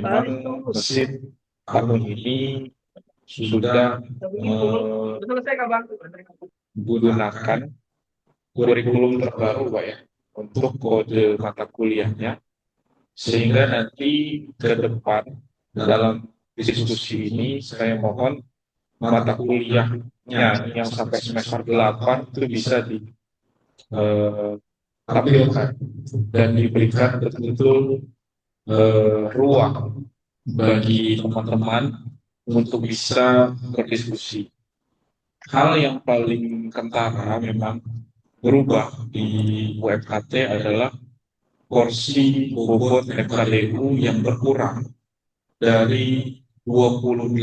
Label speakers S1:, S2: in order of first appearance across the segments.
S1: memang mesin tahun ini sudah menggunakan kurikulum terbaru, Pak ya, untuk kode mata kuliahnya, sehingga nanti ke depan dalam diskusi ini saya mohon mata kuliahnya yang sampai semester 8 itu bisa ditampilkan dan diberikan betul-betul ruang bagi teman-teman untuk bisa berdiskusi. Hal yang paling kentara memang berubah di UMKT adalah porsi bobot FKDU yang berkurang dari 28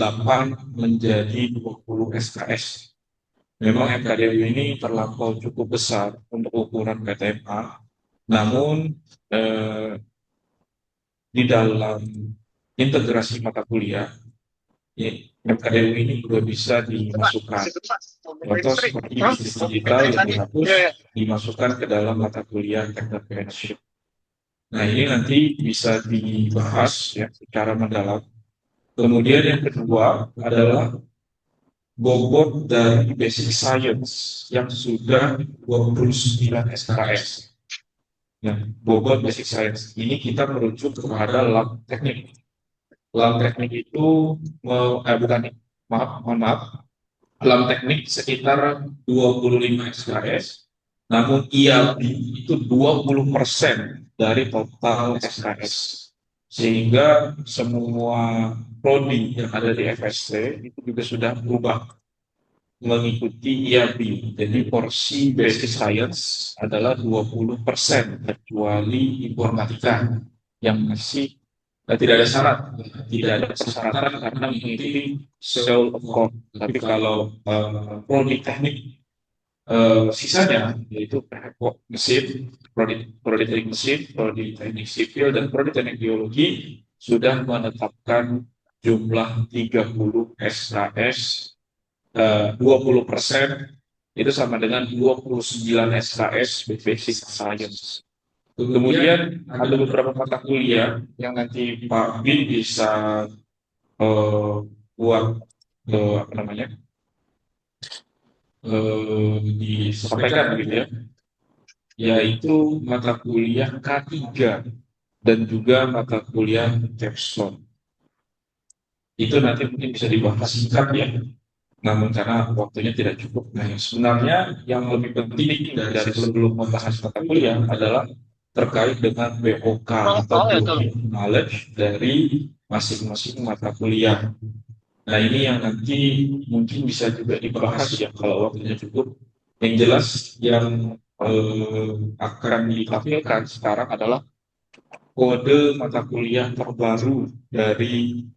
S1: menjadi 20 SKS. Memang FKDU ini terlampau cukup besar untuk ukuran PTMA, namun di dalam integrasi mata kuliah, ya, FKDU ini juga bisa dimasukkan. Contoh seperti bisnis digital yang dihapus, dimasukkan ke dalam mata kuliah entrepreneurship. Nah, ini nanti bisa dibahas ya secara mendalam. Kemudian yang kedua adalah bobot dari basic science yang sudah 29 SKS. Nah, bobot basic science ini kita merujuk kepada lab teknik. Lab teknik itu bukan, mohon maaf, lab teknik sekitar 25 SKS, namun IAB itu 20% dari total SKS. Sehingga semua prodi yang ada di FST itu juga sudah berubah mengikuti IAB. Jadi porsi basic science adalah 20%, kecuali informatika yang masih tidak ada syarat, tidak ada persyaratan karena mengikuti School of Code. Tapi kalau prodi teknik sisanya yaitu mesin, prodi teknik mesin, prodi teknik sipil, dan prodi teknik biologi sudah menetapkan jumlah 30 SKS, 20% itu sama dengan 29 SKS basic science. Kemudian ada beberapa mata kuliah yang nanti Pak Bin bisa buat apa namanya disampaikan begitu ya, yaitu mata kuliah K3 dan juga mata kuliah capstone. Itu nanti mungkin bisa dibahas singkat ya, namun karena waktunya tidak cukup. Nah, sebenarnya yang lebih penting dari sebelum membahas mata kuliah adalah terkait dengan BOK atau Basic Knowledge dari masing-masing mata kuliah. Nah, ini yang nanti mungkin bisa juga dibahas ya kalau waktunya cukup. Yang jelas yang akan ditampilkan sekarang adalah kode mata kuliah terbaru dari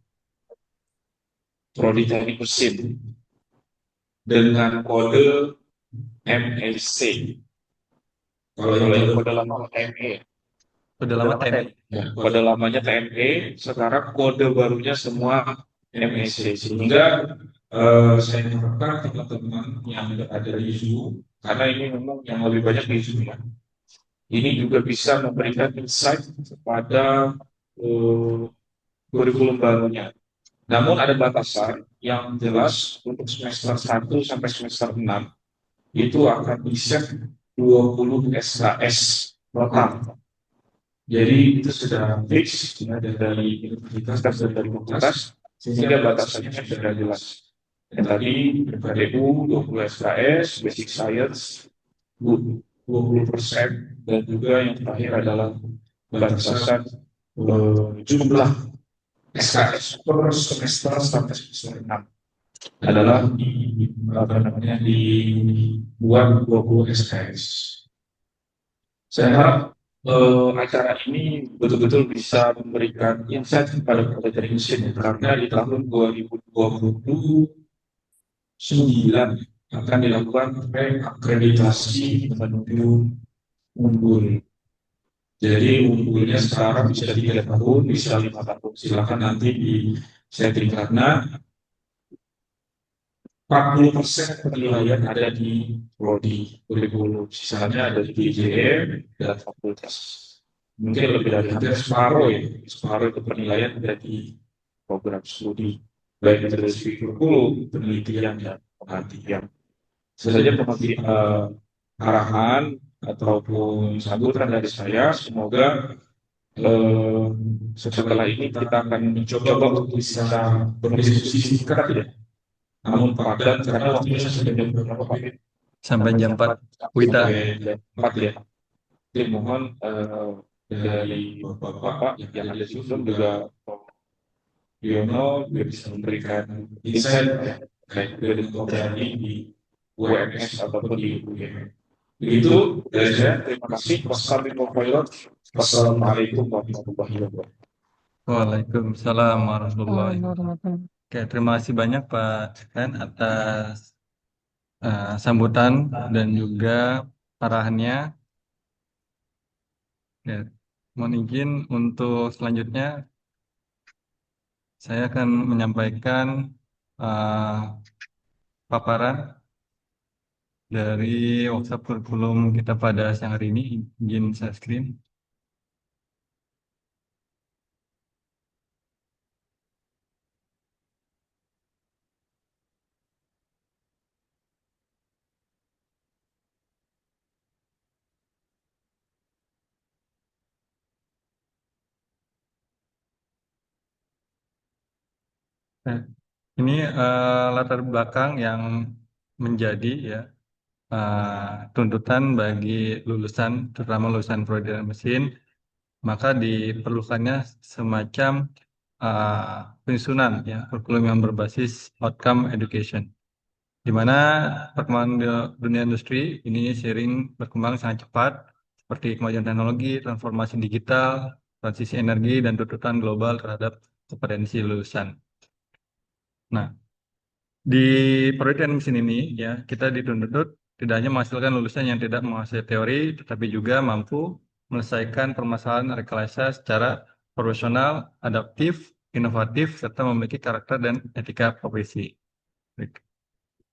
S1: Prodi Teknik Mesin dengan kode MEC. Kalau yang kode lama TME.
S2: Kode lama TMI.
S1: Ya, kode lamanya TME, sekarang kode barunya semua MEC. Sehingga saya harapkan teman-teman yang ada di Zoom, karena ini memang yang lebih banyak di Zoom ya, ini juga bisa memberikan insight kepada kurikulum barunya. Namun ada batasan yang jelas untuk semester 1 sampai semester 6 itu akan bisa 20 SKS total. Jadi itu sudah fix ya, dari universitas dan dari fakultas, sehingga batasannya sudah jelas. Yang tadi PDU 20 SKS, Basic Science 20%, dan juga yang terakhir adalah batasan jumlah SKS per semester sampai semester 6 adalah dibuat 20 SKS. Saya harap acara ini betul-betul bisa memberikan insight kepada Prodi Mesin karena di tahun 2029 akan dilakukan reakreditasi menuju unggul. Jadi unggulnya sekarang bisa 3 tahun, bisa 5 tahun. Silakan nanti di setting karena 40% penilaian ada di prodi kurikulum, sisanya ada di PJM dan fakultas. mungkin lebih dari hampir separuh ya, separuh itu penilaian dari program studi, baik itu dari segi kurikulum, penelitian, dan penelitian. Saja arahan ataupun sambutan dari saya, semoga eh, setelah ini kita akan mencoba untuk bisa berdiskusi singkat ya, namun padat karena waktunya sudah jam berapa Pak?
S2: Sampai jam 4 WITA.
S1: Sampai jam 4 ya. Jadi mohon dari Bapak yang ada di Zoom juga Yono juga bisa memberikan insight ya, baik dari terjadi di UMS ataupun di UGM. Begitu dari saya, terima kasih. Wassalamualaikum warahmatullahi wabarakatuh.
S2: Waalaikumsalam warahmatullahi wabarakatuh. Oke, terima kasih banyak Pak Ren atas sambutan dan juga arahannya. Ya, mohon izin untuk selanjutnya saya akan menyampaikan uh, paparan dari workshop kurikulum kita pada siang hari ini. Izin share screen. Nah, ini latar belakang yang menjadi ya tuntutan bagi lulusan, terutama lulusan programming mesin, maka diperlukannya semacam penyusunan ya kurikulum yang berbasis outcome education, di mana perkembangan dunia industri ini sering berkembang sangat cepat, seperti kemajuan teknologi, transformasi digital, transisi energi, dan tuntutan global terhadap kompetensi lulusan. Nah, di penelitian mesin ini ya kita dituntut tidak hanya menghasilkan lulusan yang tidak menguasai teori, tetapi juga mampu menyelesaikan permasalahan rekayasa secara profesional, adaptif, inovatif, serta memiliki karakter dan etika profesi.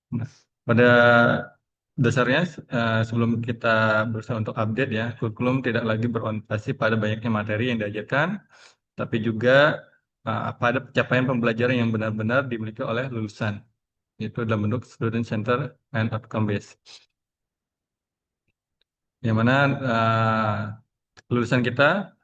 S2: Nah, pada dasarnya sebelum kita berusaha untuk update ya, kurikulum tidak lagi berorientasi pada banyaknya materi yang diajarkan, tapi juga pada pencapaian pembelajaran yang benar-benar dimiliki oleh lulusan, yaitu dalam bentuk student center and outcome based. Yang mana lulusan kita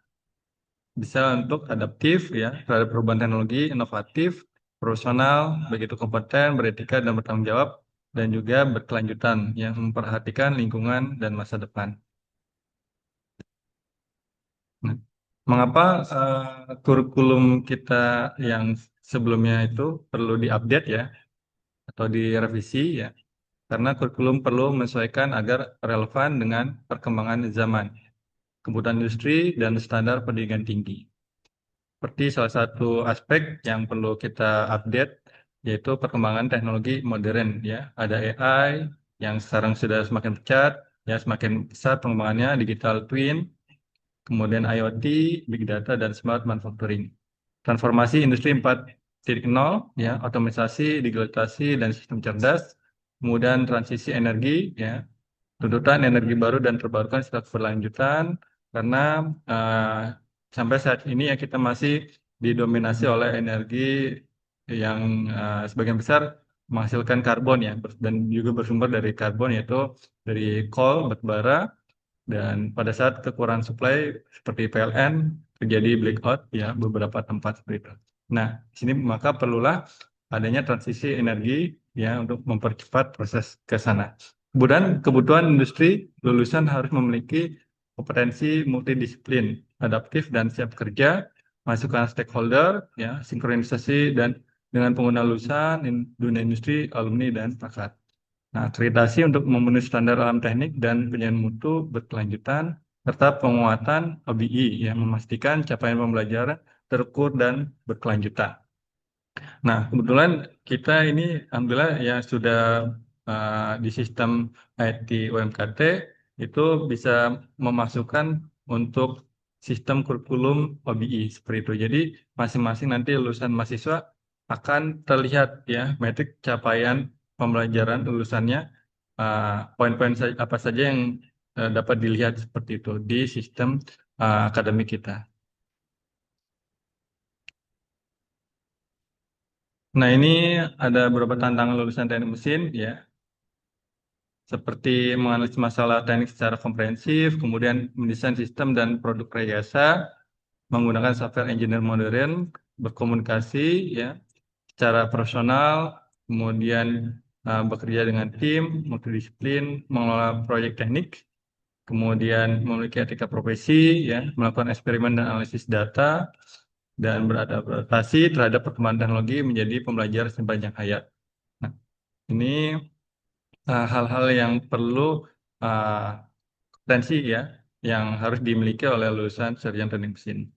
S2: bisa untuk adaptif ya terhadap perubahan teknologi, inovatif, profesional, begitu kompeten, beretika dan bertanggung jawab, dan juga berkelanjutan yang memperhatikan lingkungan dan masa depan. Nah, mengapa kurikulum kita yang sebelumnya itu perlu diupdate ya atau direvisi ya? Karena kurikulum perlu menyesuaikan agar relevan dengan perkembangan zaman, kebutuhan industri, dan standar pendidikan tinggi. Seperti salah satu aspek yang perlu kita update, yaitu perkembangan teknologi modern. Ya, ada AI yang sekarang sudah semakin pesat, ya semakin besar pengembangannya, digital twin, kemudian IoT, big data, dan smart manufacturing. Transformasi industri 4.0, ya, otomatisasi, digitalisasi, dan sistem cerdas, kemudian transisi energi, ya, tuntutan energi baru dan terbarukan secara berlanjutan, karena sampai saat ini ya kita masih didominasi oleh energi yang sebagian besar menghasilkan karbon ya, dan juga bersumber dari karbon, yaitu dari coal, batubara, dan pada saat kekurangan supply seperti PLN terjadi blackout ya beberapa tempat seperti itu. Nah, di sini maka perlulah adanya transisi energi ya untuk mempercepat proses ke sana. Kemudian kebutuhan industri lulusan harus memiliki kompetensi multidisiplin, adaptif dan siap kerja, masukan stakeholder, ya, sinkronisasi dan dengan pengguna lulusan, dunia industri, alumni dan pakar. Nah, akreditasi untuk memenuhi standar alam teknik dan penilaian mutu berkelanjutan, serta penguatan OBI yang memastikan capaian pembelajaran terukur dan berkelanjutan. Nah, kebetulan kita ini alhamdulillah ya sudah di sistem IT UMKT itu bisa memasukkan untuk sistem kurikulum OBI seperti itu. Jadi masing-masing nanti lulusan mahasiswa akan terlihat ya metrik capaian pembelajaran lulusannya, poin-poin apa saja yang dapat dilihat seperti itu di sistem akademik kita. Nah, ini ada beberapa tantangan lulusan teknik mesin ya, seperti menganalisis masalah teknik secara komprehensif, kemudian mendesain sistem dan produk rekayasa, menggunakan software engineer modern, berkomunikasi ya secara profesional, kemudian bekerja dengan tim, multidisiplin, mengelola proyek teknik, kemudian memiliki etika profesi, ya, melakukan eksperimen dan analisis data, dan beradaptasi terhadap perkembangan teknologi menjadi pembelajar sepanjang hayat. Nah, ini hal-hal yang perlu uh, kompetensi ya, yang harus dimiliki oleh lulusan sarjana teknik mesin.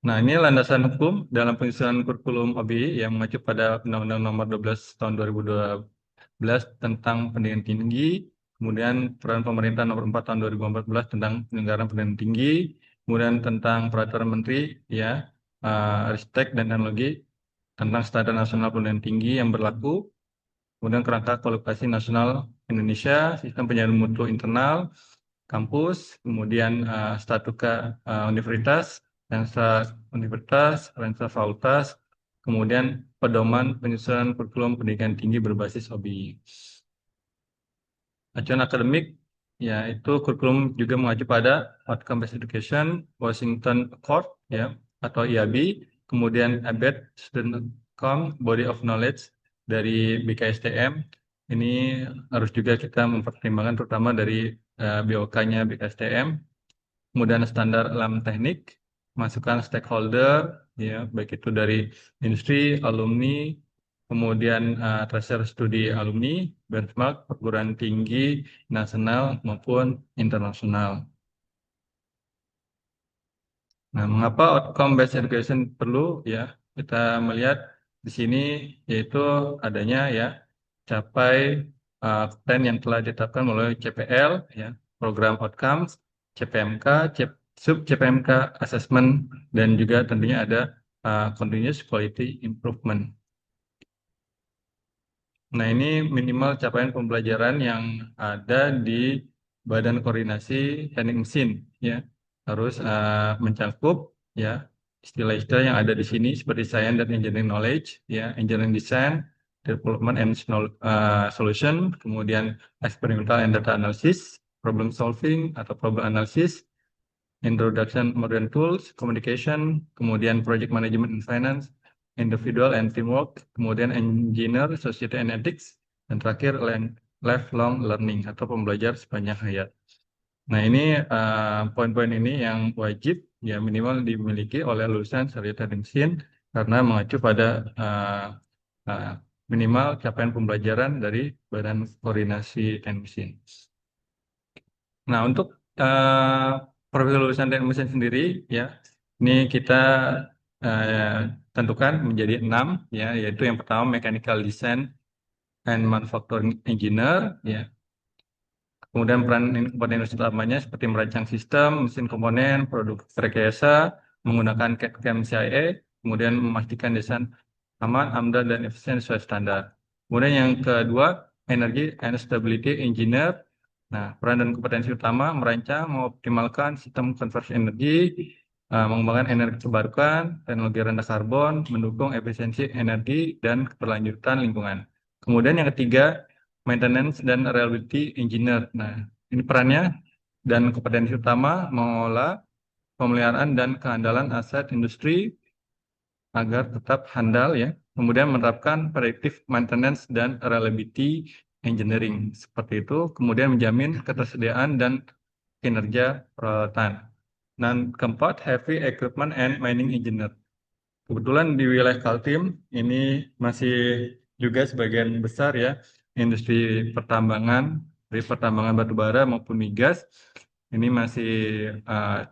S2: Nah, ini landasan hukum dalam penyusunan kurikulum OBI yang mengacu pada Undang-Undang Nomor 12 Tahun 2012 tentang pendidikan tinggi, kemudian Peraturan Pemerintah Nomor 4 Tahun 2014 tentang penyelenggaraan pendidikan tinggi, kemudian tentang Peraturan Menteri ya, Ristek dan Teknologi tentang Standar Nasional Pendidikan Tinggi yang berlaku, kemudian kerangka kualifikasi nasional Indonesia, sistem penyaringan mutu internal, kampus, kemudian statuta universitas, lensa universitas, lensa fakultas, kemudian pedoman penyusunan kurikulum pendidikan tinggi berbasis OBI. Acuan akademik, yaitu kurikulum juga mengacu pada Outcome Based Education, Washington Accord, ya, atau IAB, kemudian ABET, Student Outcome, Body of Knowledge dari BKSDM. Ini harus juga kita mempertimbangkan terutama dari BOK-nya BKSDM, kemudian standar alam teknik, masukan stakeholder, ya, baik itu dari industri, alumni, kemudian tracer studi alumni, benchmark perguruan tinggi nasional maupun internasional. Nah, mengapa outcome based education perlu ya? Kita melihat di sini yaitu adanya ya capai plan yang telah ditetapkan melalui CPL ya, program outcomes, CPMK, sub CPMK assessment dan juga tentunya ada continuous quality improvement. Nah, ini minimal capaian pembelajaran yang ada di Badan Koordinasi Teknik Mesin, ya. Harus mencakup ya istilah-istilah yang ada di sini seperti Science dan Engineering Knowledge, ya, Engineering Design, Development and Solution, kemudian Experimental and Data Analysis, Problem Solving atau Problem Analysis, Introduction Modern Tools, Communication, kemudian Project Management and Finance, Individual and Teamwork, kemudian Engineer, Society and Ethics, dan terakhir Lifelong Learning atau pembelajar sepanjang hayat. Nah, ini poin-poin ini yang wajib ya minimal dimiliki oleh lulusan sarjana teknik mesin karena mengacu pada minimal capaian pembelajaran dari Badan Koordinasi Teknik Mesin. Nah, untuk profil lulusan teknik mesin sendiri ya, ini kita tentukan menjadi 6 ya, yaitu yang pertama Mechanical Design and Manufacturing Engineer ya. Kemudian peran komponen utamanya seperti merancang sistem, mesin komponen, produk rekayasa, menggunakan CAD/CAM CIA, kemudian memastikan desain aman, AMDAL, dan efisien sesuai standar. Kemudian yang kedua, Energy and Stability Engineer. Nah, peran dan kompetensi utama merancang, mengoptimalkan sistem konversi energi, mengembangkan energi terbarukan, teknologi rendah karbon, mendukung efisiensi energi dan keberlanjutan lingkungan. Kemudian yang ketiga, Maintenance dan Reliability Engineer. Nah, ini perannya dan kompetensi utama mengelola pemeliharaan dan kehandalan aset industri agar tetap handal ya. Kemudian menerapkan predictive maintenance dan reliability engineering seperti itu. Kemudian menjamin ketersediaan dan kinerja peralatan. Dan keempat, heavy equipment and mining engineer. Kebetulan di wilayah Kaltim ini masih juga sebagian besar ya industri pertambangan, dari pertambangan batu bara maupun migas ini masih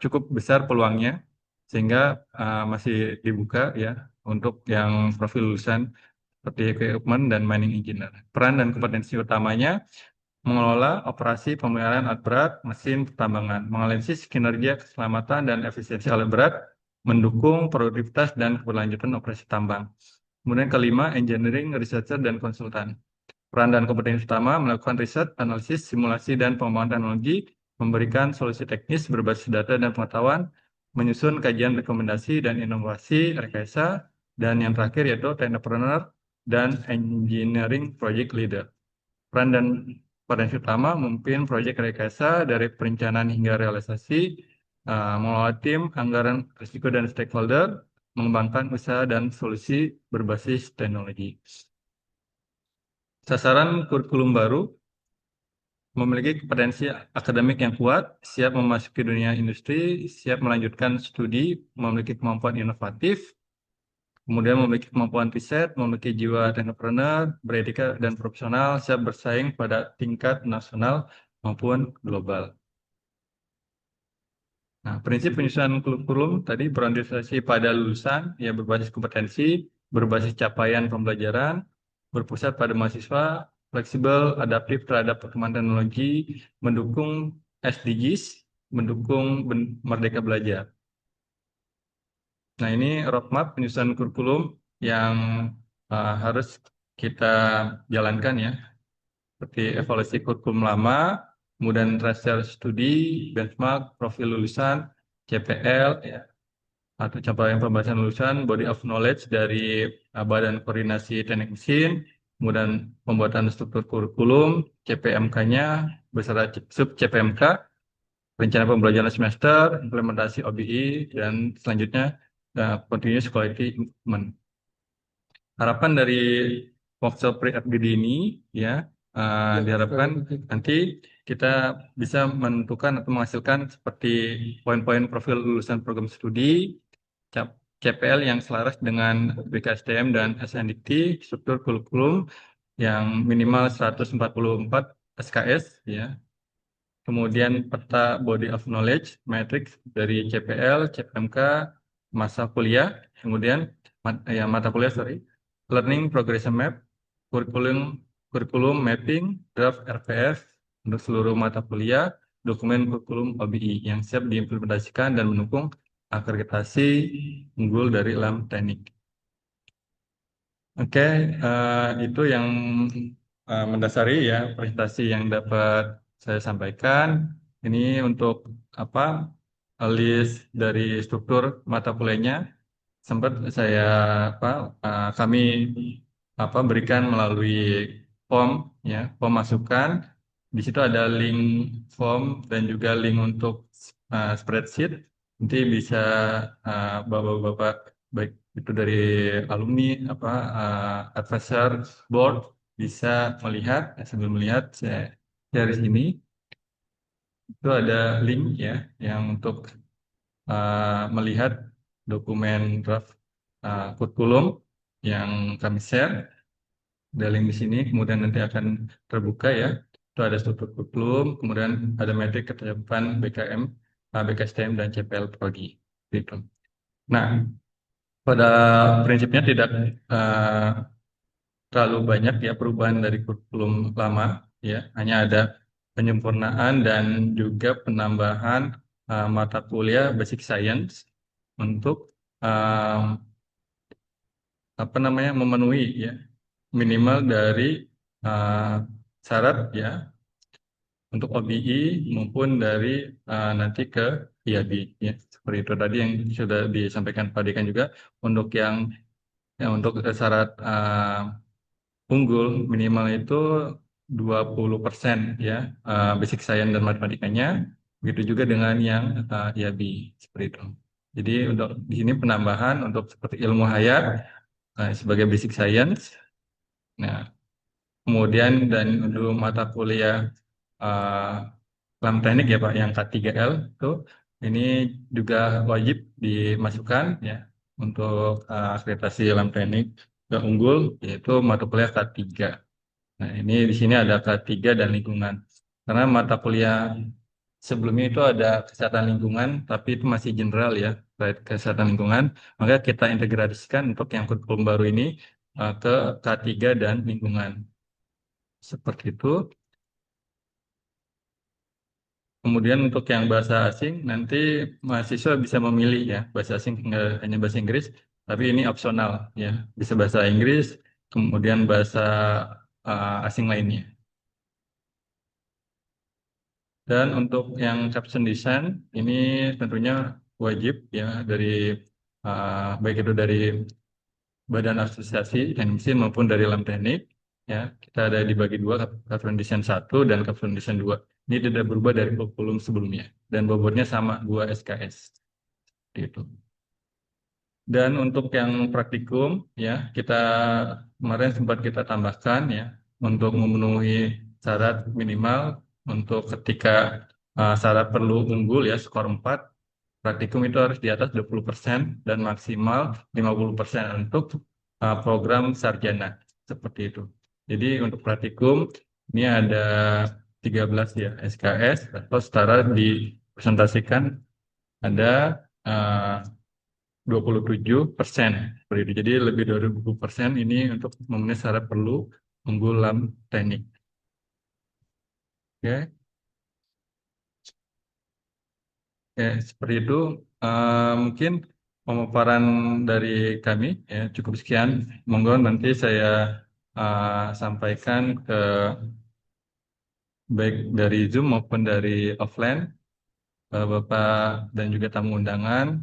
S2: cukup besar peluangnya sehingga masih dibuka ya untuk yang profil lulusan seperti equipment dan mining engineer. Peran dan kompetensi utamanya mengelola operasi pemeliharaan alat berat, mesin pertambangan, menganalisis kinerja, keselamatan, dan efisiensi alat berat, mendukung produktivitas dan keberlanjutan operasi tambang. Kemudian kelima, engineering, researcher, dan konsultan. Peran dan kompetensi utama melakukan riset, analisis, simulasi, dan pengembangan teknologi, memberikan solusi teknis berbasis data dan pengetahuan, menyusun kajian rekomendasi dan inovasi rekayasa, dan yang terakhir yaitu technopreneur dan engineering project leader. Peran dan potensi utama memimpin proyek rekayasa dari perencanaan hingga realisasi, mengelola tim, anggaran, risiko, dan stakeholder, mengembangkan usaha dan solusi berbasis teknologi. Sasaran kurikulum baru memiliki kompetensi akademik yang kuat, siap memasuki dunia industri, siap melanjutkan studi, memiliki kemampuan inovatif, kemudian memiliki kemampuan riset, memiliki jiwa entrepreneur, beretika dan profesional, siap bersaing pada tingkat nasional maupun global. Nah, prinsip penyusunan kurikulum tadi berorientasi pada lulusan, ya berbasis kompetensi, berbasis capaian pembelajaran, berpusat pada mahasiswa, fleksibel, adaptif terhadap perkembangan teknologi, mendukung SDGs, mendukung merdeka belajar. Nah, ini roadmap penyusunan kurikulum yang harus kita jalankan ya, seperti evaluasi kurikulum lama, kemudian tracer studi, benchmark, profil lulusan, CPL, ya, atau capaian pembahasan lulusan, body of knowledge dari Badan Koordinasi Teknik Mesin, kemudian pembuatan struktur kurikulum, CPMK-nya, beserta sub CPMK, rencana pembelajaran semester, implementasi OBI, dan selanjutnya continuous quality improvement. Harapan dari workshop pre-FGD ini ya diharapkan nanti kita bisa menentukan atau menghasilkan seperti poin-poin profil lulusan program studi, CPL yang selaras dengan BKSDM dan SNDT, struktur kurikulum yang minimal 144 SKS ya. Kemudian peta body of knowledge matrix dari CPL, CPMK, masa kuliah, kemudian mata kuliah learning progression map, kurikulum kurikulum mapping, draft RPF untuk seluruh mata kuliah, dokumen kurikulum OBI yang siap diimplementasikan dan mendukung akreditasi unggul dari LAM teknik. Oke, itu yang mendasari ya presentasi yang dapat saya sampaikan. Ini untuk apa list dari struktur mata kuliahnya sempat saya kami berikan melalui form ya, form masukan. Di situ ada link form dan juga link untuk spreadsheet. Nanti bisa bapak-bapak baik itu dari alumni advisor board bisa melihat sambil melihat saya dari sini itu ada link ya yang untuk melihat dokumen draft kurikulum yang kami share. Ada link di sini, kemudian nanti akan terbuka ya. Itu ada struktur kurikulum, kemudian ada metrik ketercapaian BKM, BKSDM, dan CPL Prodi. Gitu. Nah, pada prinsipnya tidak terlalu banyak ya perubahan dari kurikulum lama, ya. Hanya ada penyempurnaan dan juga penambahan mata kuliah Basic Science untuk memenuhi ya minimal dari syarat ya untuk OBI maupun dari nanti ke IAB ya seperti itu tadi yang sudah disampaikan Pak Dekan juga untuk untuk syarat unggul minimal itu 20% ya basic science dan matematikanya begitu juga dengan yang IAB seperti itu. Jadi untuk di sini penambahan untuk seperti ilmu hayat sebagai basic science. Nah, kemudian dan untuk mata kuliah LAM teknik ya Pak, yang K3L itu ini juga wajib dimasukkan ya untuk akreditasi LAM teknik yang unggul yaitu mata kuliah K3. Nah, ini di sini ada K3 dan lingkungan. Karena mata kuliah sebelumnya itu ada kesehatan lingkungan, tapi itu masih general ya, terkait kesehatan lingkungan. Maka kita integrasikan untuk yang kurikulum baru ini ke K3 dan lingkungan. Seperti itu. Kemudian untuk yang bahasa asing, nanti mahasiswa bisa memilih ya, bahasa asing nggak hanya bahasa Inggris, tapi ini opsional ya, bisa bahasa Inggris, kemudian bahasa asing lainnya. Dan untuk yang caption design ini tentunya wajib ya dari baik itu dari Badan Asosiasi Teknik Mesin maupun dari Lem Teknik ya. Kita ada dibagi dua, caption design 1 dan caption design 2. Ini tidak berubah dari kurikulum sebelumnya dan bobotnya sama 2 SKS. Seperti itu. Dan untuk yang praktikum ya kita kemarin sempat kita tambahkan ya untuk memenuhi syarat minimal untuk ketika syarat perlu unggul ya skor 4 praktikum itu harus di atas 20% dan maksimal 50% untuk program sarjana seperti itu. Jadi untuk praktikum ini ada 13 ya SKS atau setara dipresentasikan ada uh, 27%. Seperti itu. Jadi lebih dari 20% ini untuk memenuhi syarat perlu unggul dalam teknik. Oke, Oke, seperti itu. Mungkin pemaparan dari kami ya cukup sekian. Monggo nanti saya sampaikan ke baik dari Zoom maupun dari offline Bapak dan juga tamu undangan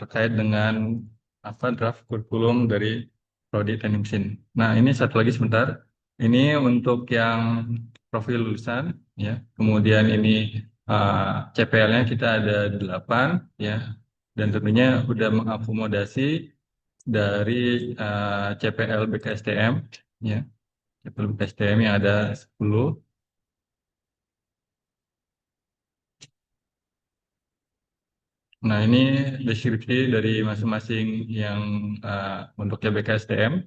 S2: terkait dengan apa draft kurikulum dari Prodi Teknik Mesin. Nah, ini satu lagi sebentar. Ini untuk yang profil lulusan ya. Kemudian ini CPL-nya kita ada 8 ya. Dan tentunya sudah mengakomodasi dari CPL BKSTM ya. CPL BKSTM yang ada 10. Nah, ini deskripsi dari masing-masing yang untuk BKSTM.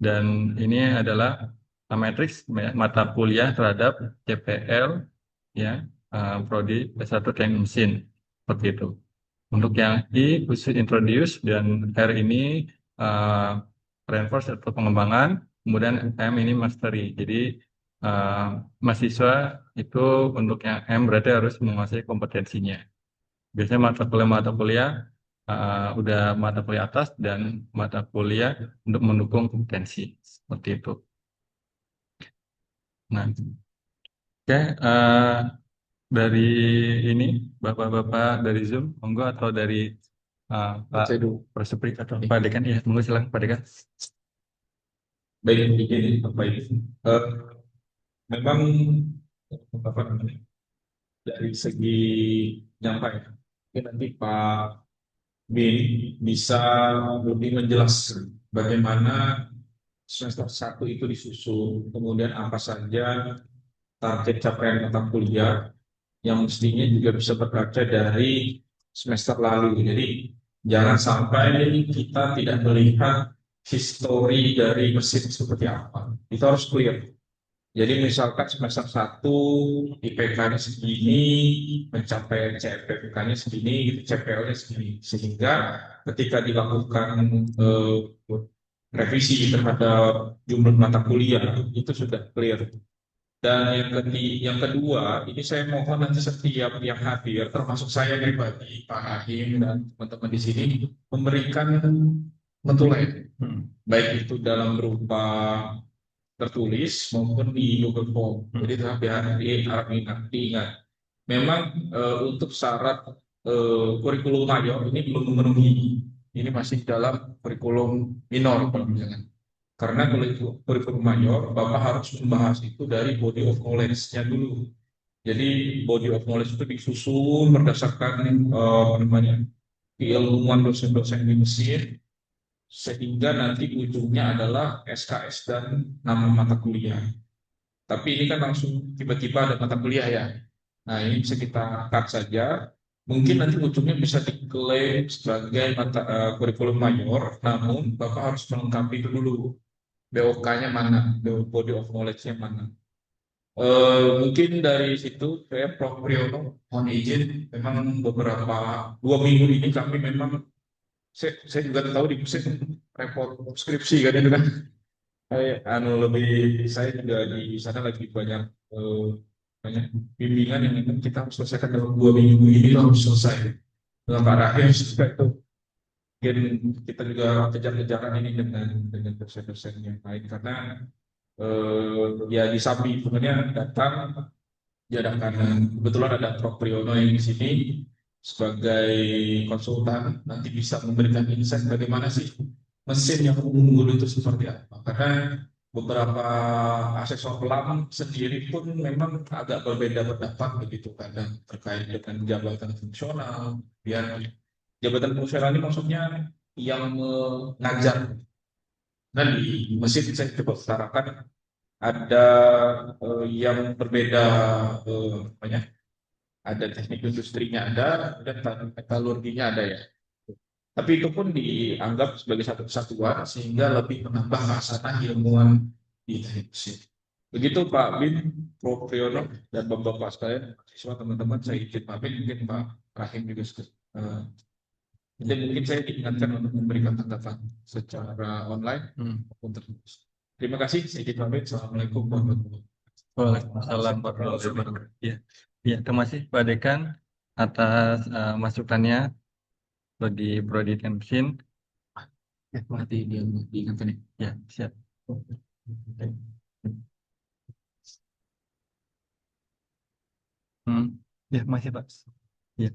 S2: Dan ini adalah matriks mata kuliah terhadap CPL ya prodi S1 Teknik Mesin seperti itu. Untuk yang I khusus introduce dan R ini uh, reinforce atau pengembangan, kemudian M ini mastery. Jadi uh, mahasiswa itu untuk yang M berarti harus menguasai kompetensinya. Biasanya mata kuliah udah mata kuliah atas dan mata kuliah untuk mendukung kompetensi seperti itu. Nah, oke, dari ini bapak-bapak dari Zoom, monggo atau dari Pak
S1: Saya dulu.
S2: Prosupri atau Pak Dekan ya, monggo silakan Pak Dekan.
S1: Baik, begini, baik. Eh, Memang apa namanya dari segi penyampaian, mungkin nanti Pak Bin bisa lebih menjelaskan bagaimana semester 1 itu disusun, kemudian apa saja target capaian mata kuliah yang mestinya juga bisa berkaca dari semester lalu. Jadi jangan sampai kita tidak melihat histori dari mesin seperti apa. Itu harus clear. Jadi misalkan semester 1 IPK-nya segini, mencapai CPK-nya segini, gitu, CPL-nya segini. Sehingga ketika dilakukan revisi terhadap jumlah mata kuliah itu sudah clear. Dan yang kedua, ini saya mohon nanti setiap yang hadir, termasuk saya pribadi, Pak Rahim dan teman-teman di sini, memberikan notulen, baik itu dalam berupa tertulis maupun di Google Form. Jadi tapi harap diingat. Memang untuk syarat kurikulum mayor ini belum memenuhi. Ini masih dalam kurikulum minor kalau misalnya. Karena kalau itu kurikulum mayor, Bapak harus membahas itu dari body of knowledge-nya dulu. Jadi body of knowledge itu disusun berdasarkan apa namanya keilmuan dosen-dosen di Mesir, sehingga nanti ujungnya adalah SKS dan nama mata kuliah. Tapi ini kan langsung tiba-tiba ada mata kuliah ya. Nah ini bisa kita cut saja. Mungkin nanti ujungnya bisa diklaim sebagai kurikulum mayor, namun Bapak harus melengkapi itu dulu. BOK-nya mana, body of knowledge-nya mana. Mungkin dari situ saya Prof. Priyono mohon izin, memang beberapa 2 minggu ini kami memang saya juga tahu di musik repot skripsi kan itu kan. Saya juga di sana lagi eh, banyak bimbingan yang memang kita harus selesaikan dalam 2 minggu ini harus selesai dengan Pak Rahim juga itu. Mungkin kita juga kejar-kejaran ini dengan dosen-dosen yang lain karena ya di samping sebenarnya datang jarak kanan. Kebetulan ada Prof. Priyono yang di sini sebagai konsultan, nanti bisa memberikan insight bagaimana sih mesin yang unggul itu seperti apa. Karena beberapa asesor pelang sendiri pun memang agak berbeda pendapat begitu kadang terkait dengan jabatan fungsional. Biar jabatan fungsional ini maksudnya yang mengajar. Nah, di mesin saya coba utarakan ada yang berbeda namanya, ada teknik industrinya ada, dan metalurginya ada ya. Tapi itu pun dianggap sebagai satu kesatuan sehingga lebih menambah khasanah ilmuwan di teknik mesin. Begitu Pak Bin, Prof. Priyono, dan Bapak-Bapak sekalian, siswa teman-teman, saya izin pamit, mungkin Pak Rahim juga eh, jadi mungkin saya diingatkan untuk memberikan tanggapan secara online
S2: Hmm.
S1: maupun tertulis. Terima kasih, saya izin pamit. Assalamualaikum warahmatullahi
S2: Waalaikumsalam warahmatullahi wabarakatuh. Ya, ya, terima kasih Pak Dekan atas masukannya di Prodi Teknik Mesin.
S1: Berarti dia diingatkan ya.
S2: Ya, siap. Hmm. Ya, masih Pak. Ya.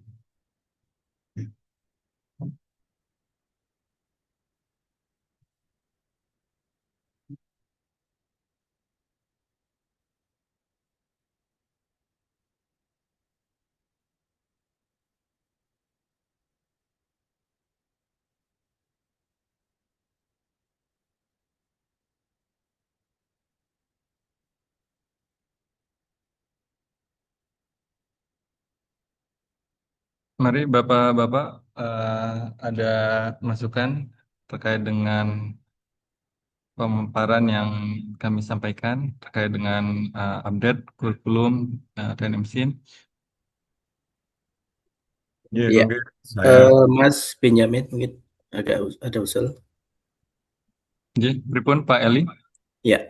S2: Mari Bapak-Bapak, ada masukan terkait dengan pemaparan yang kami sampaikan terkait dengan update kurikulum teknik mesin. Ya,
S3: Ya,
S2: Bangga. Saya.
S3: Mas Benjamin mungkin agak ada usul.
S2: Oke, pripun Pak Eli?
S3: Ya,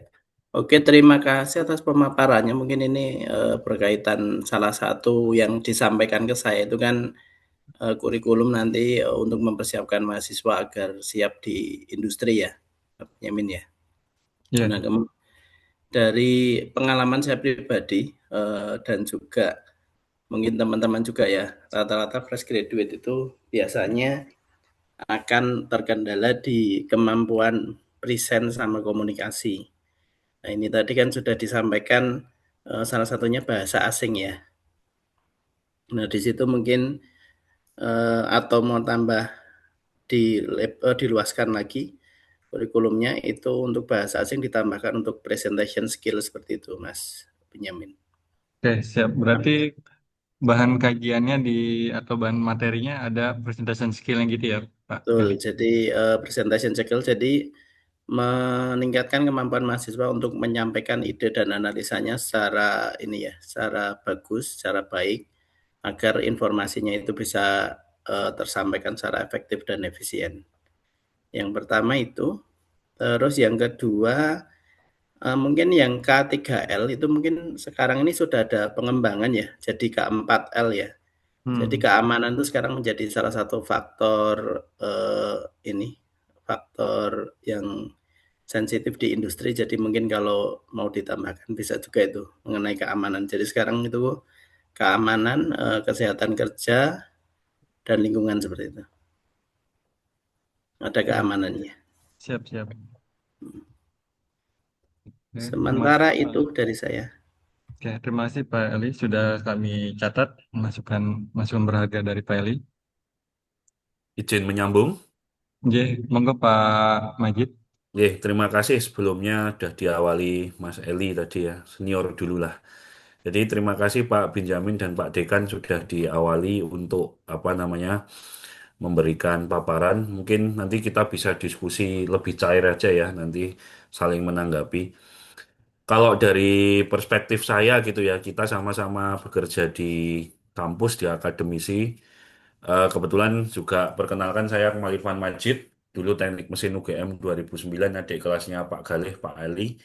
S3: oke, terima kasih atas pemaparannya. Mungkin ini berkaitan salah satu yang disampaikan ke saya itu kan kurikulum nanti untuk mempersiapkan mahasiswa agar siap di industri ya, Pak Benjamin ya.
S2: Ya,
S3: Nah, dari pengalaman saya pribadi dan juga mungkin teman-teman juga ya, rata-rata fresh graduate itu biasanya akan terkendala di kemampuan present sama komunikasi. Nah, ini tadi kan sudah disampaikan salah satunya bahasa asing ya. Nah, di situ mungkin atau mau tambah diluaskan lagi kurikulumnya itu untuk bahasa asing ditambahkan untuk presentation skill seperti itu, Mas Benyamin.
S2: oke, siap. Berarti bahan kajiannya atau bahan materinya ada presentation skill-nya gitu ya, Pak
S3: Betul.
S2: Eli?
S3: Jadi presentation skill jadi meningkatkan kemampuan mahasiswa untuk menyampaikan ide dan analisanya secara ini ya, secara bagus, secara baik agar informasinya itu bisa tersampaikan secara efektif dan efisien. Yang pertama itu, terus yang kedua mungkin yang K3L itu mungkin sekarang ini sudah ada pengembangan ya, jadi K4L ya. Jadi keamanan itu sekarang menjadi salah satu faktor ini faktor yang sensitif di industri. Jadi mungkin kalau mau ditambahkan bisa juga itu mengenai keamanan. Jadi sekarang itu keamanan, kesehatan kerja dan lingkungan seperti itu. Ada
S2: Ya,
S3: keamanannya.
S2: siap, siap. Oke, terima
S3: Sementara
S2: kasih, Pak.
S3: itu dari saya.
S2: Oke, terima kasih Pak Eli sudah kami catat masukan masukan berharga dari Pak Eli.
S4: Izin menyambung.
S2: Oke, monggo Pak Majid.
S4: Terima kasih sebelumnya sudah diawali Mas Eli tadi ya, senior dulu lah. Jadi terima kasih Pak Benjamin dan Pak Dekan sudah diawali untuk apa namanya memberikan paparan. Mungkin nanti kita bisa diskusi lebih cair aja ya, nanti saling menanggapi. Kalau dari perspektif saya gitu ya, kita sama-sama bekerja di kampus, di akademisi. Kebetulan juga perkenalkan saya Kemal Irfan Majid, dulu Teknik Mesin UGM 2009, adik kelasnya Pak Galih, Pak Ali.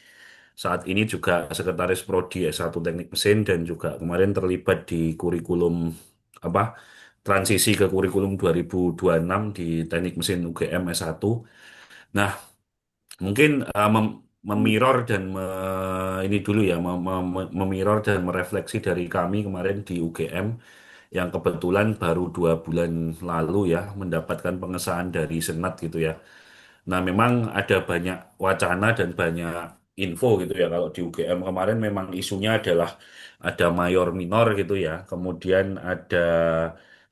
S4: Saat ini juga Sekretaris Prodi S1 Teknik Mesin dan juga kemarin terlibat di kurikulum apa transisi ke kurikulum 2026 di Teknik Mesin UGM S1. Nah, mungkin memirror dan ini dulu ya, memirror dan merefleksi dari kami kemarin di UGM yang kebetulan baru 2 bulan lalu ya mendapatkan pengesahan dari Senat gitu ya. Nah, memang ada banyak wacana dan banyak info gitu ya. Kalau di UGM kemarin memang isunya adalah ada mayor minor gitu ya. Kemudian ada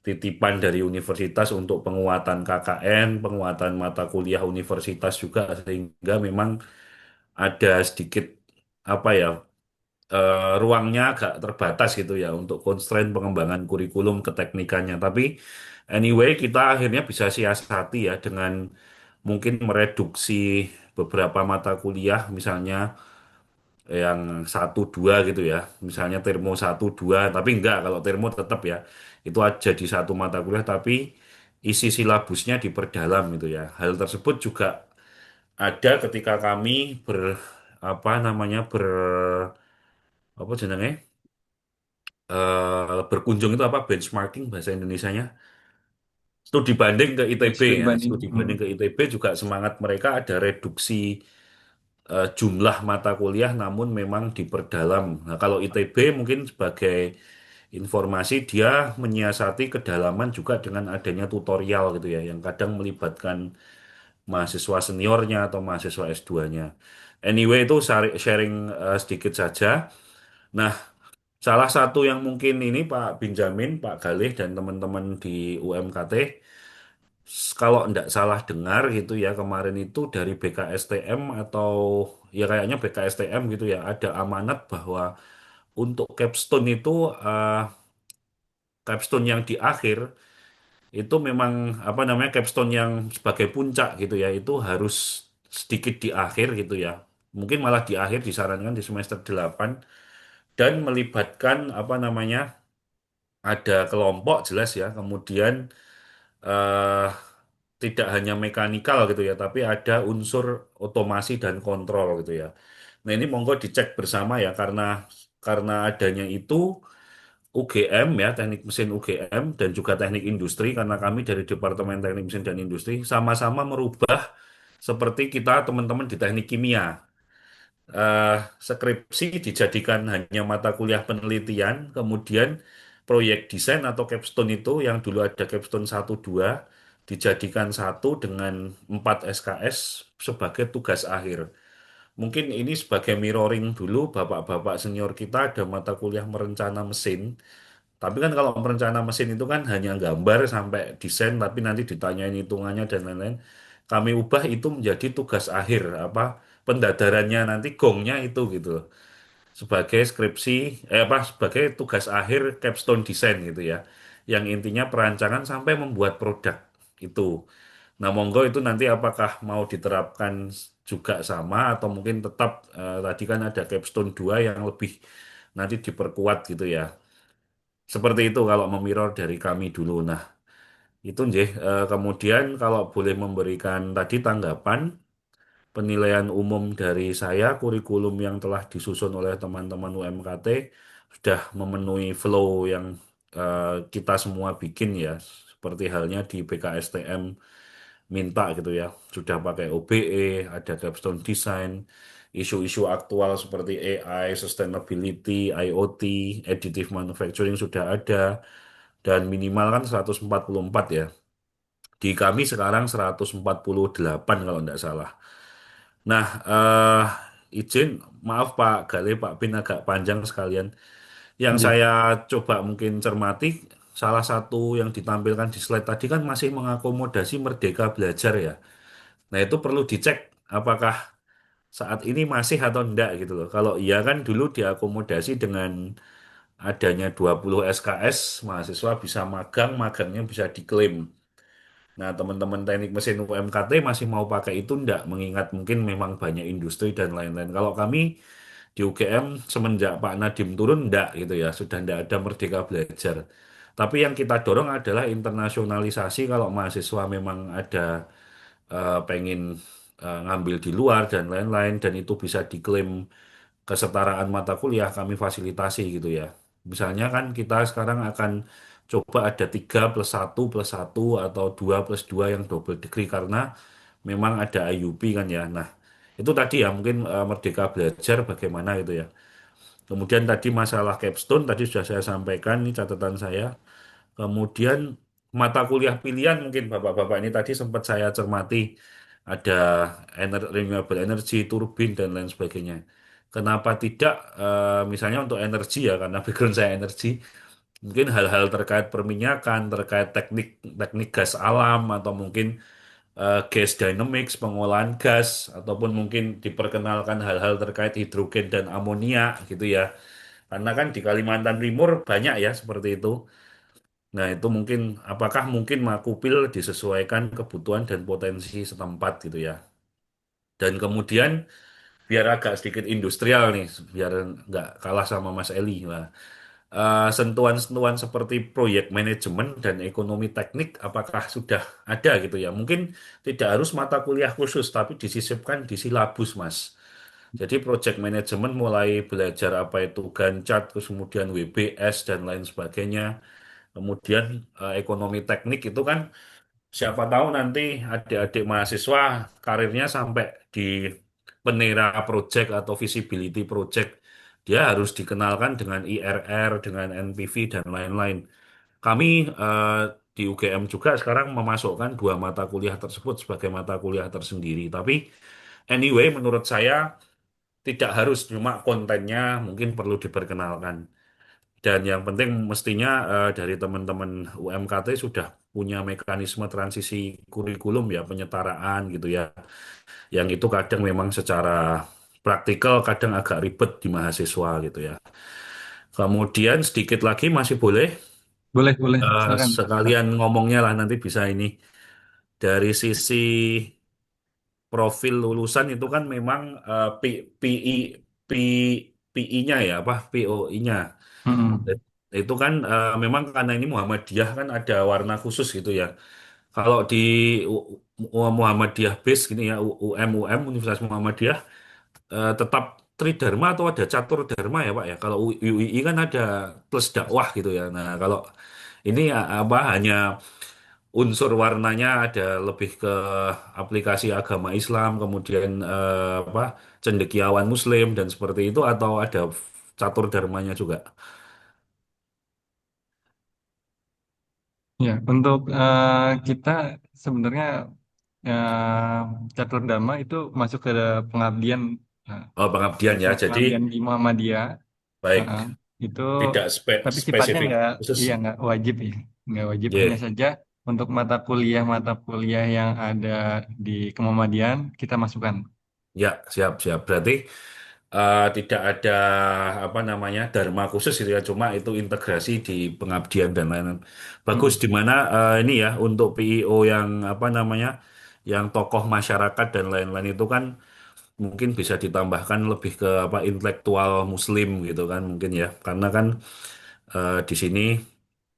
S4: titipan dari universitas untuk penguatan KKN, penguatan mata kuliah universitas juga sehingga memang ada sedikit apa ya ruangnya agak terbatas gitu ya untuk constraint pengembangan kurikulum keteknikannya. Tapi anyway kita akhirnya bisa siasati ya dengan mungkin mereduksi beberapa mata kuliah misalnya yang satu dua gitu ya, misalnya termo satu dua, tapi enggak kalau termo tetap ya itu aja di satu mata kuliah tapi isi silabusnya diperdalam gitu ya. Hal tersebut juga ada ketika kami apa namanya apa jenenge berkunjung itu apa benchmarking bahasa Indonesianya studi banding ke ITB
S2: Studi
S4: ya
S2: banding.
S4: studi banding ke ITB juga semangat mereka ada reduksi jumlah mata kuliah namun memang diperdalam. Nah, kalau ITB mungkin sebagai informasi dia menyiasati kedalaman juga dengan adanya tutorial gitu ya yang kadang melibatkan mahasiswa seniornya atau mahasiswa S2-nya. Anyway itu sharing sedikit saja. Nah, salah satu yang mungkin ini Pak Benjamin, Pak Galih dan teman-teman di UMKT kalau tidak salah dengar gitu ya kemarin itu dari BKSTM atau ya kayaknya BKSTM gitu ya ada amanat bahwa untuk capstone itu capstone yang di akhir itu memang apa namanya capstone yang sebagai puncak gitu ya itu harus sedikit di akhir gitu ya mungkin malah di akhir disarankan di semester 8 dan melibatkan apa namanya ada kelompok jelas ya kemudian eh, tidak hanya mekanikal gitu ya, tapi ada unsur otomasi dan kontrol gitu ya. Nah ini monggo dicek bersama ya karena adanya itu UGM ya teknik mesin UGM dan juga teknik industri karena kami dari Departemen Teknik Mesin dan Industri sama-sama merubah seperti kita teman-teman di teknik kimia eh, skripsi dijadikan hanya mata kuliah penelitian, kemudian proyek desain atau capstone itu yang dulu ada capstone satu 2 dijadikan satu dengan 4 SKS sebagai tugas akhir. Mungkin ini sebagai mirroring dulu bapak-bapak senior kita ada mata kuliah merencana mesin. Tapi kan kalau merencana mesin itu kan hanya gambar sampai desain tapi nanti ditanyain hitungannya dan lain-lain. Kami ubah itu menjadi tugas akhir apa pendadarannya nanti gongnya itu gitu loh. Sebagai skripsi apa sebagai tugas akhir capstone design gitu ya. Yang intinya perancangan sampai membuat produk itu. Nah, monggo itu nanti apakah mau diterapkan juga sama atau mungkin tetap tadi kan ada capstone 2 yang lebih nanti diperkuat gitu ya. Seperti itu kalau memirror dari kami dulu. Nah, itu nggih. Kemudian kalau boleh memberikan tadi tanggapan penilaian umum dari saya, kurikulum yang telah disusun oleh teman-teman UMKT sudah memenuhi flow yang kita semua bikin ya. Seperti halnya di BKSTM minta gitu ya. Sudah pakai OBE, ada capstone design, isu-isu aktual seperti AI, sustainability, IoT, additive manufacturing sudah ada, dan minimal kan 144 ya. Di kami sekarang 148 kalau tidak salah. Nah, izin, maaf Pak Gale, Pak Bin agak panjang sekalian. Yang
S2: Iya.
S4: saya coba mungkin cermati, salah satu yang ditampilkan di slide tadi kan masih mengakomodasi Merdeka Belajar ya. Nah, itu perlu dicek apakah saat ini masih atau enggak gitu loh. Kalau iya kan dulu diakomodasi dengan adanya 20 SKS, mahasiswa bisa magang, magangnya bisa diklaim. Nah, teman-teman teknik mesin UMKT masih mau pakai itu enggak, mengingat mungkin memang banyak industri dan lain-lain. Kalau kami di UGM semenjak Pak Nadiem turun enggak gitu ya, sudah enggak ada Merdeka Belajar. Tapi yang kita dorong adalah internasionalisasi kalau mahasiswa memang ada pengen ngambil di luar dan lain-lain dan itu bisa diklaim kesetaraan mata kuliah kami fasilitasi gitu ya. Misalnya kan kita sekarang akan coba ada 3+1+1 atau 2+2 yang double degree karena memang ada IUP kan ya. Nah, Itu tadi ya mungkin Merdeka Belajar bagaimana gitu ya. Kemudian tadi masalah capstone tadi sudah saya sampaikan, ini catatan saya. Kemudian mata kuliah pilihan mungkin Bapak-Bapak ini tadi sempat saya cermati ada renewable energy, turbin dan lain sebagainya. Kenapa tidak misalnya untuk energi ya karena background saya energi, mungkin hal-hal terkait perminyakan, terkait teknik teknik gas alam atau mungkin gas dynamics, pengolahan gas ataupun mungkin diperkenalkan hal-hal terkait hidrogen dan amonia gitu ya. Karena kan di Kalimantan Timur banyak ya seperti itu. Nah, itu mungkin apakah mungkin makupil disesuaikan kebutuhan dan potensi setempat gitu ya. Dan kemudian biar agak sedikit industrial nih, biar nggak kalah sama Mas Eli. Lah. Sentuhan-sentuhan seperti proyek manajemen dan ekonomi teknik apakah sudah ada gitu ya? Mungkin tidak harus mata kuliah khusus, tapi disisipkan di silabus, Mas. Jadi project management mulai belajar apa itu Gantt chart, terus kemudian WBS dan lain sebagainya. Kemudian ekonomi teknik itu kan siapa tahu nanti adik-adik mahasiswa karirnya sampai di penera project atau visibility project. Dia harus dikenalkan dengan IRR, dengan NPV dan lain-lain. Kami di UGM juga sekarang memasukkan dua mata kuliah tersebut sebagai mata kuliah tersendiri. Tapi anyway, menurut saya tidak harus cuma kontennya mungkin perlu diperkenalkan. Dan yang penting mestinya dari teman-teman UMKT sudah punya mekanisme transisi kurikulum ya, penyetaraan gitu ya. Yang itu kadang memang secara praktikal kadang agak ribet di mahasiswa gitu ya. Kemudian sedikit lagi masih boleh
S2: Boleh, boleh. Silakan, Pak.
S4: sekalian ngomongnya lah nanti bisa ini. Dari sisi profil lulusan itu kan memang PI, PI-nya ya, apa POI-nya.
S2: Mm-mm.
S4: Itu kan memang karena ini Muhammadiyah kan ada warna khusus gitu ya. Kalau di Muhammadiyah BIS gini ya, UM Universitas Muhammadiyah tetap Tridharma atau ada Catur Dharma ya Pak ya. Kalau UII kan ada plus dakwah gitu ya. Nah kalau ini apa hanya unsur warnanya ada lebih ke aplikasi agama Islam, kemudian apa cendekiawan Muslim dan seperti itu atau ada Catur Dharmanya juga.
S2: Ya, untuk kita sebenarnya catur dhamma itu masuk ke pengabdian, eh,
S4: Oh, pengabdian ya. Jadi
S2: pengabdian di Muhammadiyah.
S4: baik,
S2: Itu
S4: tidak
S2: tapi sifatnya
S4: spesifik khusus.
S2: nggak wajib ya, nggak wajib, hanya
S4: Ya,
S2: saja untuk mata kuliah yang ada di Kemuhammadiyaan kita masukkan.
S4: ya, siap, siap. Berarti tidak ada apa namanya dharma khusus itu ya, cuma itu integrasi di pengabdian dan lain-lain. Bagus
S2: Mm.
S4: di mana ini ya untuk PIO yang apa namanya, yang tokoh masyarakat dan lain-lain itu kan mungkin bisa ditambahkan lebih ke apa intelektual Muslim gitu kan mungkin ya, karena kan di sini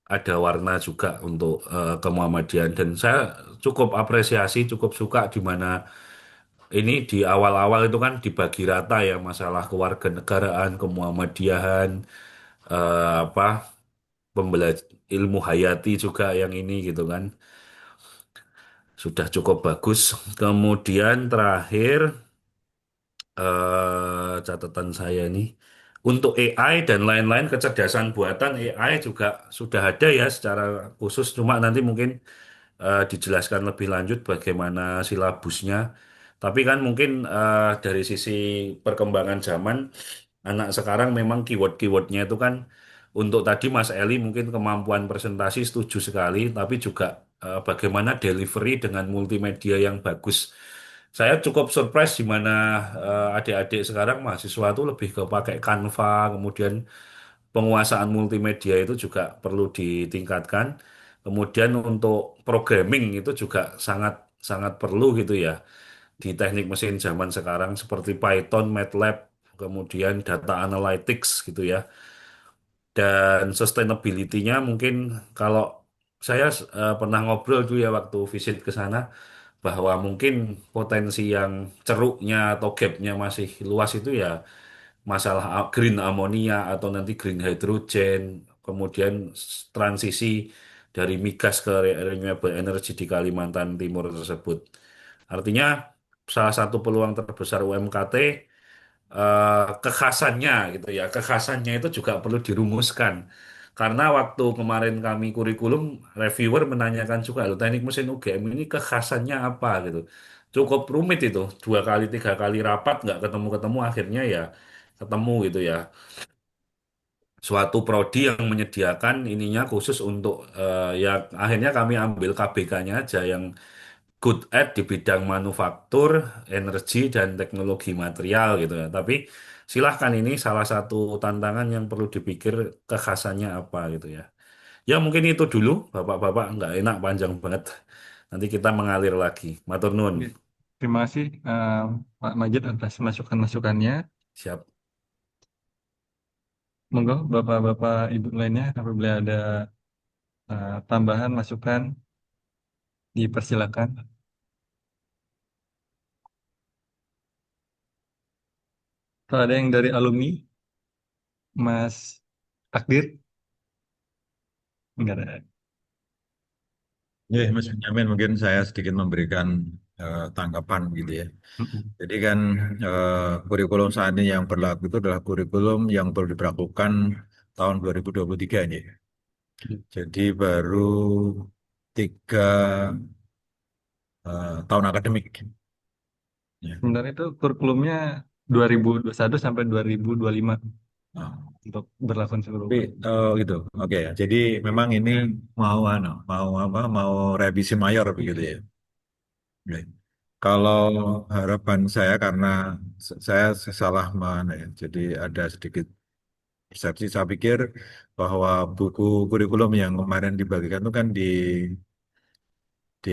S4: ada warna juga untuk kemuhammadiyaan dan saya cukup apresiasi, cukup suka di mana ini di awal-awal itu kan dibagi rata ya masalah kewarganegaraan, kemuhammadiyahan, apa pembelajar ilmu hayati juga yang ini gitu kan sudah cukup bagus. Kemudian terakhir catatan saya ini untuk AI dan lain-lain kecerdasan buatan AI juga sudah ada ya secara khusus cuma nanti mungkin dijelaskan lebih lanjut bagaimana silabusnya. Tapi kan mungkin dari sisi perkembangan zaman, anak sekarang memang keyword-keywordnya itu kan untuk tadi Mas Eli mungkin kemampuan presentasi setuju sekali, tapi juga bagaimana delivery dengan multimedia yang bagus. Saya cukup surprise di mana adik-adik sekarang mahasiswa itu lebih ke pakai Canva, kemudian penguasaan multimedia itu juga perlu ditingkatkan. Kemudian untuk programming itu juga sangat sangat perlu gitu ya di teknik mesin zaman sekarang seperti Python, MATLAB, kemudian data analytics gitu ya. Dan sustainability-nya mungkin kalau saya pernah ngobrol dulu ya waktu visit ke sana bahwa mungkin potensi yang ceruknya atau gapnya masih luas itu ya masalah green ammonia atau nanti green hydrogen, kemudian transisi dari migas ke renewable energy di Kalimantan Timur tersebut. Artinya salah satu peluang terbesar UMKT, kekhasannya gitu ya. Kekhasannya itu juga perlu dirumuskan. Karena waktu kemarin kami kurikulum, reviewer menanyakan juga, loh, teknik mesin UGM ini kekhasannya apa gitu. Cukup rumit itu, 2 kali 3 kali rapat nggak ketemu-ketemu, akhirnya ya ketemu gitu ya. Suatu prodi yang menyediakan ininya khusus untuk, ya akhirnya kami ambil KBK-nya aja yang good at di bidang manufaktur, energi, dan teknologi material gitu ya. Tapi silahkan, ini salah satu tantangan yang perlu dipikir kekhasannya apa gitu ya. Ya mungkin itu dulu, Bapak-Bapak, nggak enak panjang banget. Nanti kita mengalir lagi. Matur nuwun.
S2: Oke. Terima kasih Pak Majid atas masukan-masukannya.
S4: Siap.
S2: Monggo Bapak-Bapak Ibu lainnya apabila ada tambahan masukan dipersilakan. Kalau ada yang dari alumni, Mas Takdir, enggak ada.
S5: Ya, Mas Benyamin, mungkin saya sedikit memberikan tanggapan gitu ya.
S2: Mm-mm.
S5: Jadi kan kurikulum saat ini yang berlaku itu adalah kurikulum yang baru diberlakukan tahun 2023 ini. Jadi baru 3 tahun akademik. Ya.
S2: Sebenarnya itu kurikulumnya 2021 sampai 2025
S5: Nah,
S2: untuk berlakukan seluruh.
S5: tapi gitu. Oke ya. Jadi memang ini mau apa? Mau revisi mayor begitu ya. Oke. Kalau harapan saya karena saya salah mana ya. Jadi ada sedikit persepsi. Saya pikir bahwa buku kurikulum yang kemarin dibagikan itu kan di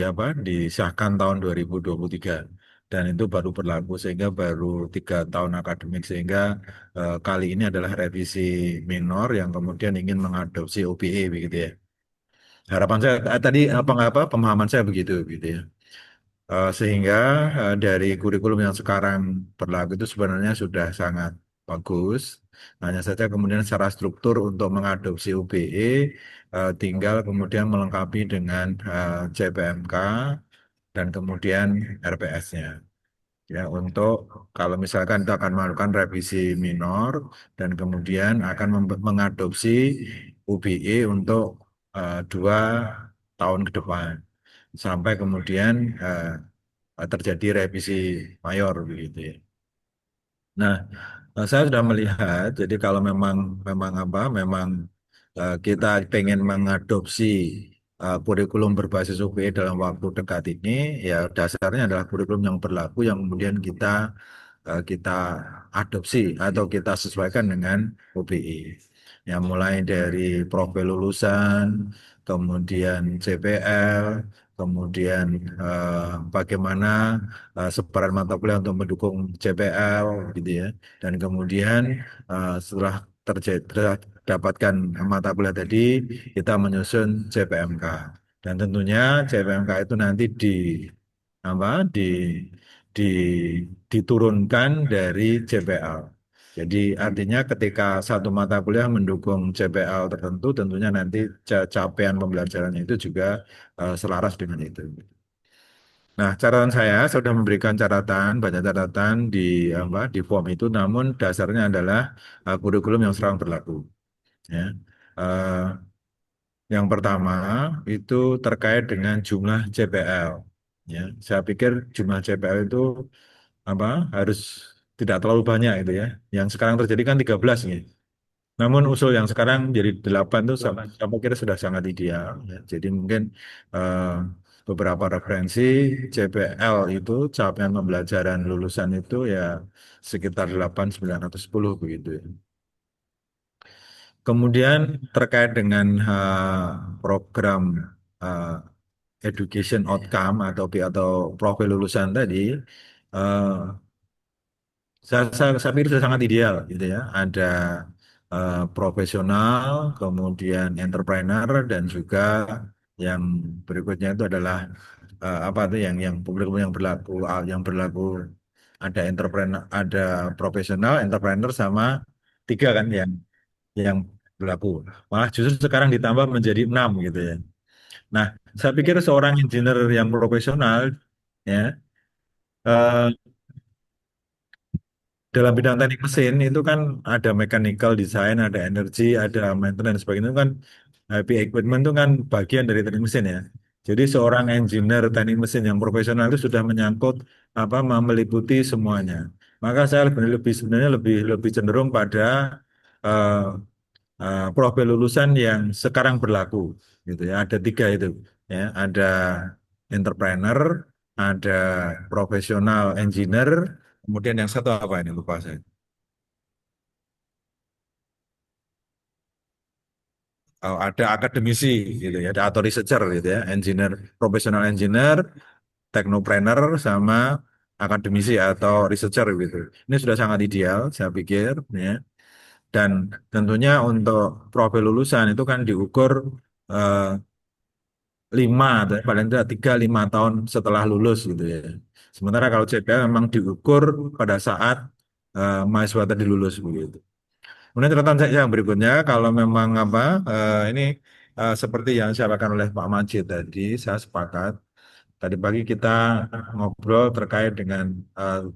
S5: apa disahkan tahun 2023 dan itu baru berlaku sehingga baru 3 tahun akademik sehingga kali ini adalah revisi minor yang kemudian ingin mengadopsi OBE begitu ya. Harapan saya tadi apa pemahaman saya begitu gitu ya. Sehingga dari kurikulum yang sekarang berlaku itu sebenarnya sudah sangat bagus. Hanya saja kemudian secara struktur untuk mengadopsi UBE tinggal kemudian melengkapi dengan CPMK dan kemudian RPS-nya. Ya, untuk kalau misalkan itu akan melakukan revisi minor dan kemudian akan mengadopsi UBE untuk 2 tahun ke depan sampai kemudian terjadi revisi mayor begitu ya. Nah, saya sudah melihat jadi kalau memang memang apa memang kita pengen mengadopsi kurikulum berbasis UPI dalam waktu dekat ini ya dasarnya adalah kurikulum yang berlaku yang kemudian kita adopsi atau kita sesuaikan dengan UPI. Ya, mulai dari profil lulusan, kemudian CPL, kemudian bagaimana sebaran mata kuliah untuk mendukung CPL, gitu ya. Dan kemudian setelah terdapatkan mata kuliah tadi, kita menyusun CPMK. Dan tentunya CPMK itu nanti apa di diturunkan dari CPL. Jadi artinya ketika satu mata kuliah mendukung CPL tertentu, tentunya nanti capaian pembelajarannya itu juga selaras dengan itu. Nah, catatan saya sudah memberikan banyak catatan di form itu, namun dasarnya adalah kurikulum yang sekarang berlaku. Ya. Eh, yang pertama itu terkait dengan jumlah CPL. Ya, saya pikir jumlah CPL itu apa harus tidak terlalu banyak itu ya. Yang sekarang terjadi kan 13 nih. Namun usul yang sekarang jadi 8 itu saya pikir sudah sangat ideal. Ya. Jadi mungkin eh, beberapa referensi CPL itu capaian pembelajaran lulusan itu ya sekitar 8.910 begitu ya. Kemudian terkait dengan program eh, education outcome atau profil lulusan tadi, eh, saya pikir sudah sangat ideal gitu ya. Ada profesional, kemudian entrepreneur dan juga yang berikutnya itu adalah apa tuh yang publik yang berlaku ada entrepreneur, ada profesional, entrepreneur sama 3 kan yang berlaku. Malah justru sekarang ditambah menjadi 6 gitu ya. Nah, saya pikir seorang engineer yang profesional ya eh, dalam bidang teknik mesin itu kan ada mechanical design, ada energi, ada maintenance, dan sebagainya itu kan heavy equipment itu kan bagian dari teknik mesin ya. Jadi seorang engineer teknik mesin yang profesional itu sudah menyangkut meliputi semuanya. Maka saya sebenarnya lebih cenderung pada eh, profil lulusan yang sekarang berlaku gitu ya. Ada tiga itu ya, ada entrepreneur, ada profesional engineer, kemudian yang satu apa ini lupa saya. Oh, ada akademisi gitu ya, ada atau researcher gitu ya, engineer, profesional engineer, teknopreneur sama akademisi atau researcher gitu. Ini sudah sangat ideal saya pikir ya. Dan tentunya untuk profil lulusan itu kan diukur eh, 5 atau paling tidak 3-5 tahun setelah lulus gitu ya. Sementara kalau CPA memang diukur pada saat mahasiswa tadi lulus begitu. Kemudian catatan saya yang berikutnya, kalau memang ini seperti yang disampaikan oleh Pak Majid tadi, saya sepakat. Tadi pagi kita ngobrol terkait dengan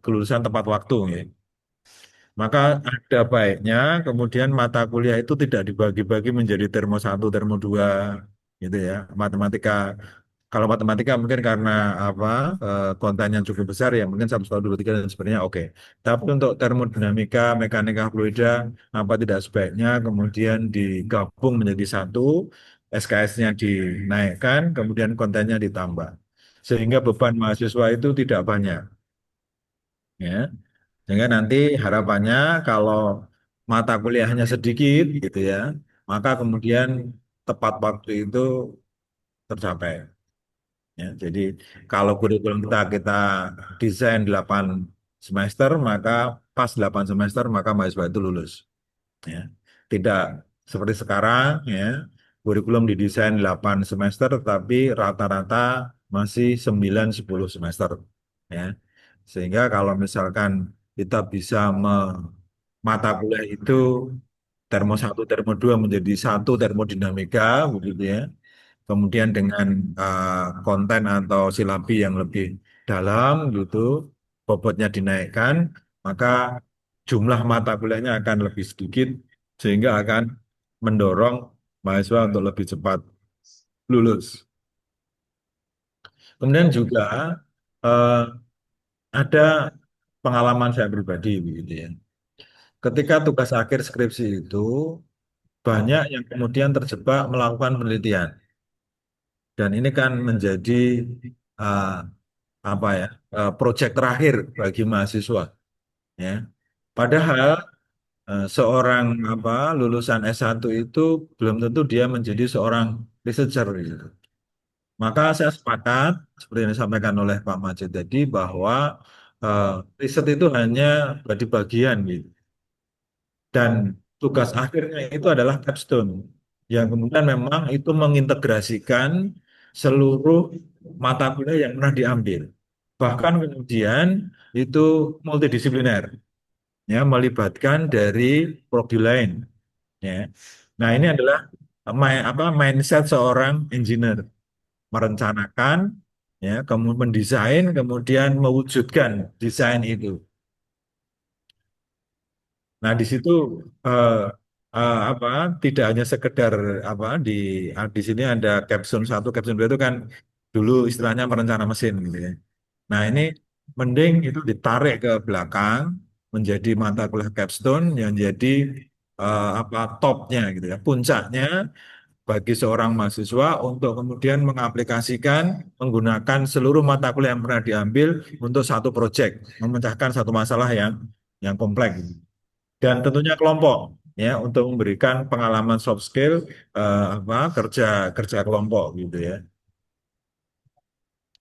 S5: kelulusan tepat waktu, ya. Maka ada baiknya kemudian mata kuliah itu tidak dibagi-bagi menjadi termo 1, termo 2, gitu ya. Matematika, kalau matematika mungkin karena apa konten yang cukup besar ya mungkin 1, 1, 2, 3 dan sebagainya oke. Tapi untuk termodinamika, mekanika fluida, apa tidak sebaiknya kemudian digabung menjadi satu, SKS-nya dinaikkan, kemudian kontennya ditambah. Sehingga beban mahasiswa itu tidak banyak. Ya. Sehingga nanti harapannya kalau mata kuliahnya sedikit gitu ya, maka kemudian tepat waktu itu tercapai. Ya, jadi kalau kurikulum kita desain 8 semester, maka pas 8 semester maka mahasiswa itu lulus. Ya. Tidak seperti sekarang ya, kurikulum didesain 8 semester tapi rata-rata masih 9-10 semester. Ya. Sehingga kalau misalkan kita bisa mata kuliah itu termo 1, termo 2 menjadi satu termodinamika begitu ya. Kemudian dengan konten atau silabi yang lebih dalam gitu, bobotnya dinaikkan, maka jumlah mata kuliahnya akan lebih sedikit sehingga akan mendorong mahasiswa untuk lebih cepat lulus. Kemudian juga eh, ada pengalaman saya pribadi begitu ya. Ketika tugas akhir skripsi itu banyak yang kemudian terjebak melakukan penelitian dan ini kan menjadi eh, proyek terakhir bagi mahasiswa ya. Padahal seorang lulusan S1 itu belum tentu dia menjadi seorang researcher gitu. Maka saya sepakat seperti yang disampaikan oleh Pak Majid tadi bahwa eh, riset itu hanya bagi bagian gitu. Dan tugas akhirnya itu adalah capstone yang kemudian memang itu mengintegrasikan seluruh mata kuliah yang pernah diambil. Bahkan kemudian itu multidisipliner, ya, melibatkan dari prodi lain. Ya. Nah, ini adalah mindset seorang engineer, merencanakan, ya, kemudian mendesain, kemudian mewujudkan desain itu. Nah, di situ eh, apa tidak hanya sekedar di sini ada capstone 1, capstone 2 itu kan dulu istilahnya perencana mesin gitu ya. Nah, ini mending itu ditarik ke belakang menjadi mata kuliah capstone yang jadi topnya gitu ya, puncaknya bagi seorang mahasiswa untuk kemudian mengaplikasikan menggunakan seluruh mata kuliah yang pernah diambil untuk satu proyek, memecahkan satu masalah yang kompleks dan tentunya kelompok ya untuk memberikan pengalaman soft skill kerja kerja kelompok gitu ya.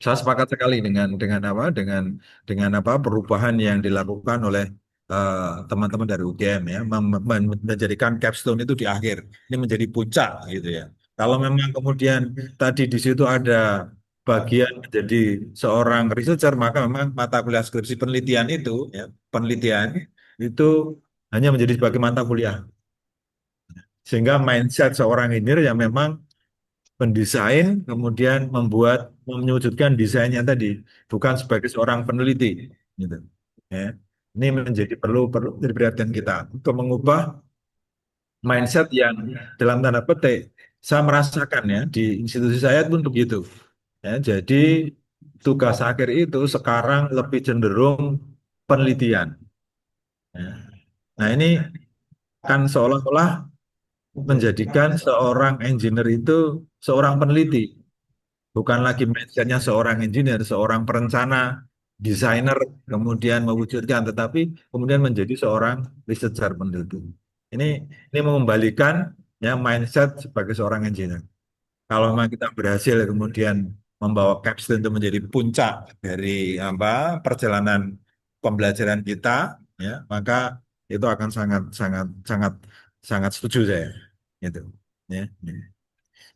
S5: Saya sepakat sekali dengan perubahan yang dilakukan oleh teman-teman dari UGM ya menjadikan capstone itu di akhir ini menjadi puncak gitu ya. Kalau memang kemudian tadi di situ ada bagian menjadi seorang researcher maka memang mata kuliah skripsi penelitian itu ya penelitian itu hanya menjadi sebagai mata kuliah sehingga mindset seorang engineer yang memang pendesain, kemudian menyujudkan desainnya tadi, bukan sebagai seorang peneliti, gitu. Ya. Ini menjadi perlu jadi perhatian kita untuk mengubah mindset yang dalam tanda petik saya merasakan ya di institusi saya pun begitu. Ya, jadi tugas akhir itu sekarang lebih cenderung penelitian. Ya. Nah ini kan seolah-olah menjadikan seorang engineer itu seorang peneliti, bukan lagi mindsetnya seorang engineer, seorang perencana, desainer, kemudian mewujudkan, tetapi kemudian menjadi seorang researcher peneliti. Ini ini mengembalikan ya mindset sebagai seorang engineer. Kalau memang kita berhasil kemudian membawa Capstone itu menjadi puncak dari perjalanan pembelajaran kita, ya, maka itu akan sangat sangat sangat sangat setuju saya. Gitu. Ya.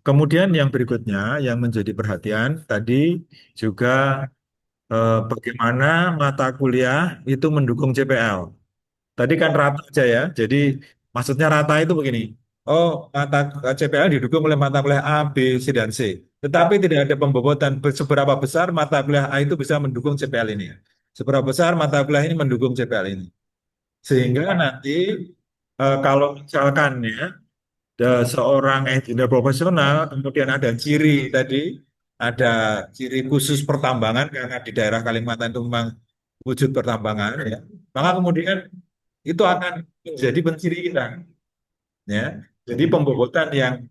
S5: Kemudian yang berikutnya yang menjadi perhatian tadi juga bagaimana mata kuliah itu mendukung CPL. Tadi kan rata aja ya. Jadi maksudnya rata itu begini. Oh, mata CPL didukung oleh mata kuliah A, B, C, dan C. Tetapi tidak ada pembobotan seberapa besar mata kuliah A itu bisa mendukung CPL ini. Seberapa besar mata kuliah ini mendukung CPL ini. Sehingga nanti kalau misalkan ya seorang engineer profesional, kemudian ada ciri tadi, ada ciri khusus pertambangan karena di daerah Kalimantan itu memang wujud pertambangan ya. Maka kemudian itu akan menjadi penciri kita ya. Jadi pembobotan yang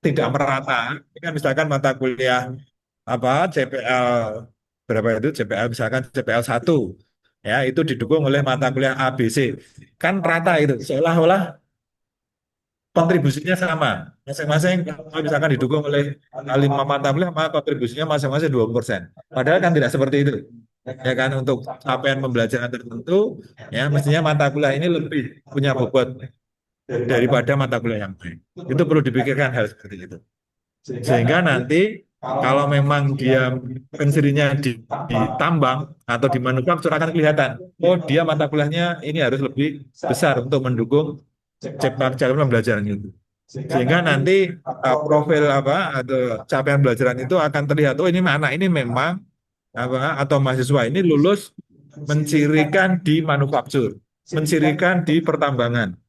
S5: tidak merata, ini kan misalkan mata kuliah CPL berapa itu CPL misalkan CPL 1 ya itu didukung oleh mata kuliah A B C. Kan rata itu seolah-olah kontribusinya sama. Masing-masing kalau misalkan didukung oleh 5 mata kuliah maka kontribusinya masing-masing 20%. Padahal kan tidak seperti itu. Ya kan untuk capaian pembelajaran tertentu ya mestinya mata kuliah ini lebih punya bobot daripada mata kuliah yang lain. Itu perlu dipikirkan hal seperti itu. Sehingga nanti kalau memang dia pensirinya di tambang atau di manufaktur akan kelihatan, oh dia mata kuliahnya ini harus lebih besar untuk mendukung capaian pembelajaran itu. Sehingga nanti profil atau capaian pembelajaran itu akan terlihat, oh ini anak ini memang atau mahasiswa ini lulus mencirikan di manufaktur, mencirikan di pertambangan,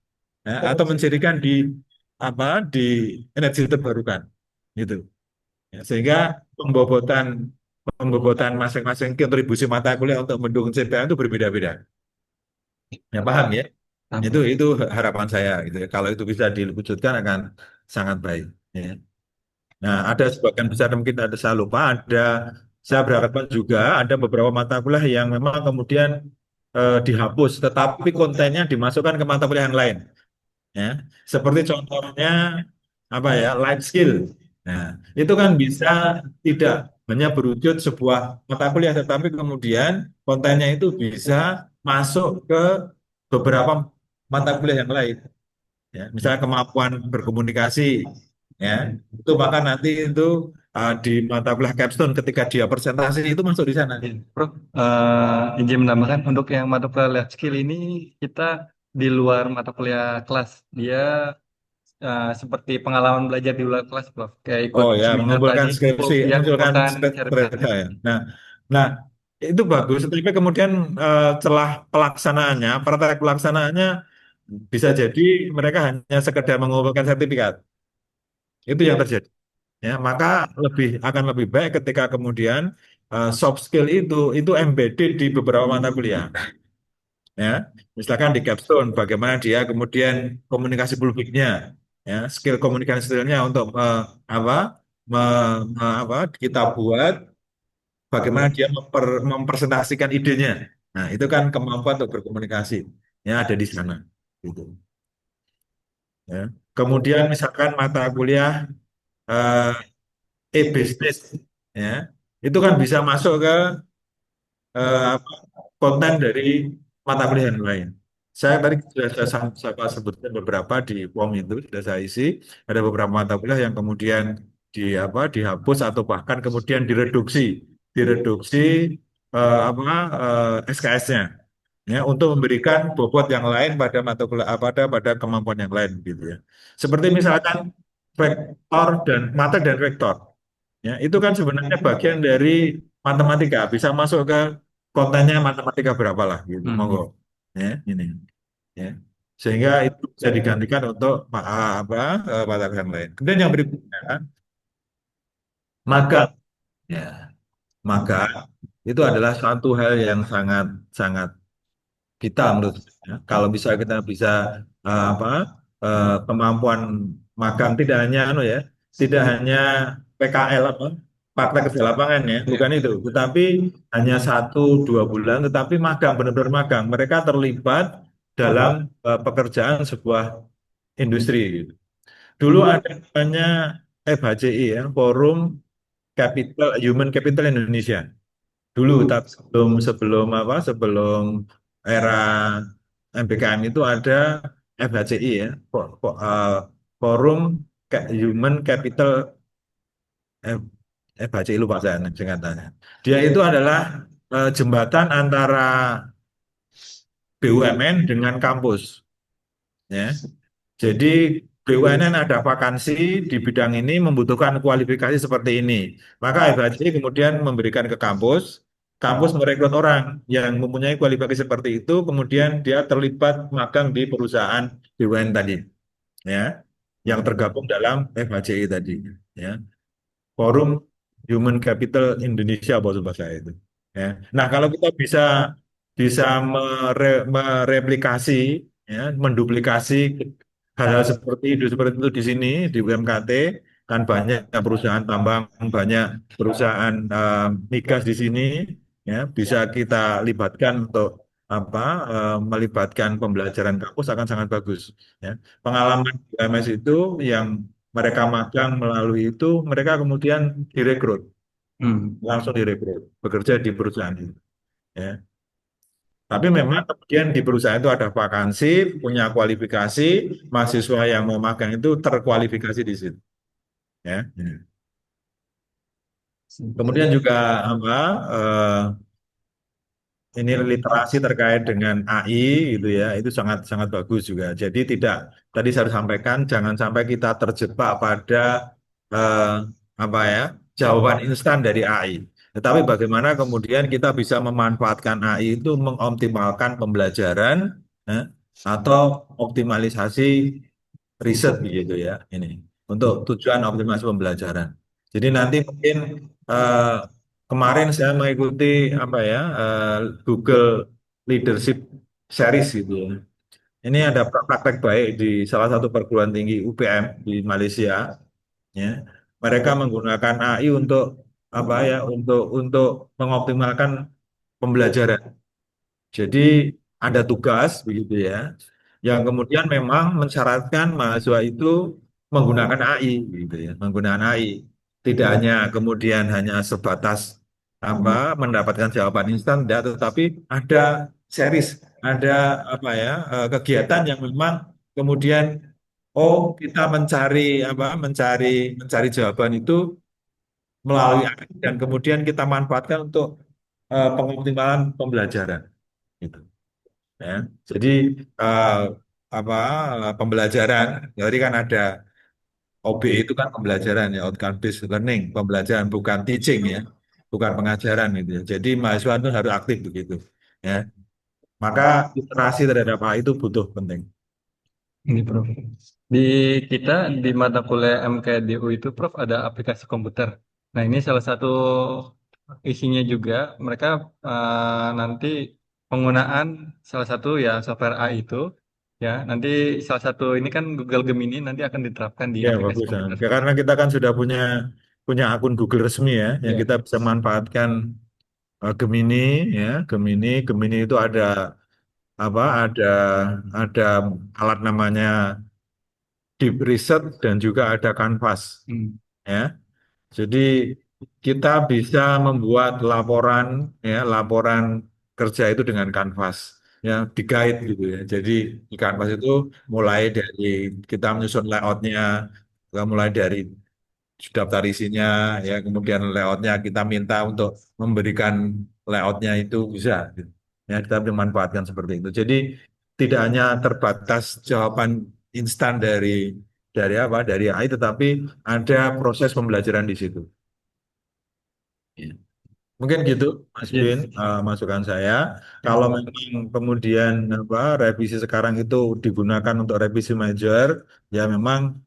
S5: ya, atau mencirikan di di energi terbarukan gitu. Ya, sehingga pembobotan masing-masing kontribusi mata kuliah untuk mendukung CPA itu berbeda-beda. Ya paham ya? Itu harapan saya gitu ya. Kalau itu bisa diwujudkan akan sangat baik. Ya. Nah, ada sebagian besar mungkin saya lupa, saya berharapan juga ada beberapa mata kuliah yang memang kemudian dihapus, tetapi kontennya dimasukkan ke mata kuliah yang lain. Ya, seperti contohnya life skill. Nah, itu kan bisa tidak hanya berwujud sebuah mata kuliah, tetapi kemudian kontennya itu bisa masuk ke beberapa mata kuliah yang lain. Ya, misalnya kemampuan berkomunikasi, ya, itu maka nanti itu di mata kuliah capstone ketika dia presentasi itu masuk di sana.
S2: Prof, izin menambahkan untuk yang mata kuliah life skill ini kita di luar mata kuliah kelas, dia seperti pengalaman belajar di luar kelas, Prof. Kayak ikut
S5: Oh ya,
S2: seminar
S5: mengumpulkan
S2: tadi,
S5: skripsi,
S2: ya
S5: mengumpulkan
S2: mengumpulkan
S5: skripsi
S2: sertifikat.
S5: ya. Nah, itu bagus. Tapi kemudian celah pelaksanaannya, praktek pelaksanaannya bisa jadi mereka hanya sekedar mengumpulkan sertifikat. Itu yang terjadi. Ya, maka akan lebih baik ketika kemudian soft skill itu embedded di beberapa mata kuliah. Ya, misalkan di capstone, bagaimana dia kemudian komunikasi publiknya, ya, skill komunikasi skillnya untuk apa, kita buat bagaimana dia mempresentasikan idenya. Nah, itu kan kemampuan untuk berkomunikasi, ya ada di sana. Gitu. Ya. Kemudian misalkan mata kuliah eh, e-business, ya, itu kan bisa masuk ke konten dari mata kuliah yang lain. Saya tadi sudah saya sebutkan beberapa di form itu sudah saya isi. Ada beberapa mata kuliah yang kemudian dihapus atau bahkan kemudian direduksi SKS-nya, ya untuk memberikan bobot yang lain pada mata kuliah pada kemampuan yang lain gitu ya. Seperti misalkan vektor dan matek dan vektor. Ya, itu kan sebenarnya bagian dari matematika. Bisa masuk ke kontennya matematika berapa lah gitu. Monggo. Ya, ini. Ya. Sehingga itu bisa digantikan untuk mata yang lain. Kemudian yang berikutnya magang. Ya, magang itu adalah suatu hal yang sangat sangat kita menurut saya. Kalau bisa kita bisa kemampuan magang tidak hanya tidak hanya PKL praktek kerja lapangan ya, bukan itu, tetapi hanya 1 2 bulan, tetapi magang benar-benar magang. Mereka terlibat dalam pekerjaan sebuah industri. Gitu. Dulu ada namanya FHCI ya, Forum Human Capital Indonesia. Dulu, tapi sebelum sebelum sebelum era MBKM itu ada FHCI ya, Forum Human Capital F- FHCI, lupa saya singkatannya. Dia itu adalah jembatan antara BUMN dengan kampus, ya. Jadi BUMN ada vakansi di bidang ini membutuhkan kualifikasi seperti ini. Maka FHCI kemudian memberikan ke kampus, kampus merekrut orang yang mempunyai kualifikasi seperti itu, kemudian dia terlibat magang di perusahaan BUMN tadi, ya, yang tergabung dalam FHCI tadi, ya. Forum Human Capital Indonesia bahasa bahasa itu. Ya. Nah, kalau kita bisa bisa mereplikasi, ya, menduplikasi hal-hal seperti itu di sini di UMKT, kan banyak perusahaan tambang, banyak perusahaan migas di sini, ya, bisa kita libatkan untuk melibatkan pembelajaran kampus akan sangat bagus. Ya. Pengalaman di UMS itu yang mereka magang melalui itu, mereka kemudian direkrut, langsung direkrut, bekerja di perusahaan itu. Ya. Tapi memang kemudian di perusahaan itu ada vakansi, punya kualifikasi, mahasiswa yang mau magang itu terkualifikasi di situ. Ya. Kemudian juga apa? eh, ini literasi terkait dengan AI gitu ya, itu sangat sangat bagus juga. Jadi tidak, tadi saya sampaikan, jangan sampai kita terjebak pada eh, apa ya, jawaban instan dari AI. Tetapi bagaimana kemudian kita bisa memanfaatkan AI itu mengoptimalkan pembelajaran, eh, atau optimalisasi riset begitu ya, ini untuk tujuan optimasi pembelajaran. Jadi nanti mungkin eh, kemarin saya mengikuti Google Leadership Series gitu ya. Ini ada praktek baik di salah satu perguruan tinggi UPM di Malaysia, ya. Mereka menggunakan AI untuk untuk mengoptimalkan pembelajaran. Jadi ada tugas begitu ya, yang kemudian memang mensyaratkan mahasiswa itu menggunakan AI, gitu ya, menggunakan AI. Tidak hanya kemudian hanya sebatas mendapatkan jawaban instan, tidak, tetapi ada series, ada kegiatan yang memang kemudian kita mencari mencari mencari jawaban itu melalui AI dan kemudian kita manfaatkan untuk pengoptimalan pembelajaran. Gitu. Ya. Jadi eh, pembelajaran, jadi kan ada OB itu kan pembelajaran ya, outcome based learning, pembelajaran bukan teaching ya, bukan pengajaran gitu ya. Jadi mahasiswa itu harus aktif begitu. Ya. Maka literasi terhadap AI itu butuh penting.
S2: Ini Prof. Di kita di mata kuliah MKDU itu Prof ada aplikasi komputer. Nah ini salah satu isinya juga mereka nanti penggunaan salah satu ya software AI itu ya nanti salah satu ini kan Google Gemini nanti akan diterapkan di
S5: Ya
S2: aplikasi
S5: bagus.
S2: komputer.
S5: Ya, karena kita kan sudah punya punya akun Google resmi ya, yang
S2: Ya.
S5: kita bisa manfaatkan Gemini ya, Gemini itu ada ada alat namanya Deep Research dan juga ada Canvas ya. Jadi kita bisa membuat laporan kerja itu dengan Canvas, ya, di guide gitu ya. Jadi di Canvas itu mulai dari kita menyusun layoutnya, mulai dari daftar isinya, ya, kemudian layoutnya kita minta untuk memberikan layoutnya itu bisa, gitu. Ya, kita memanfaatkan seperti itu. Jadi tidak hanya terbatas jawaban instan dari dari apa? Dari AI, tetapi ada proses pembelajaran di situ. Ya. Mungkin gitu, Mas
S2: Iya.
S5: Bin, masukan saya. Kalau memang kemudian apa revisi sekarang itu digunakan untuk revisi major, ya memang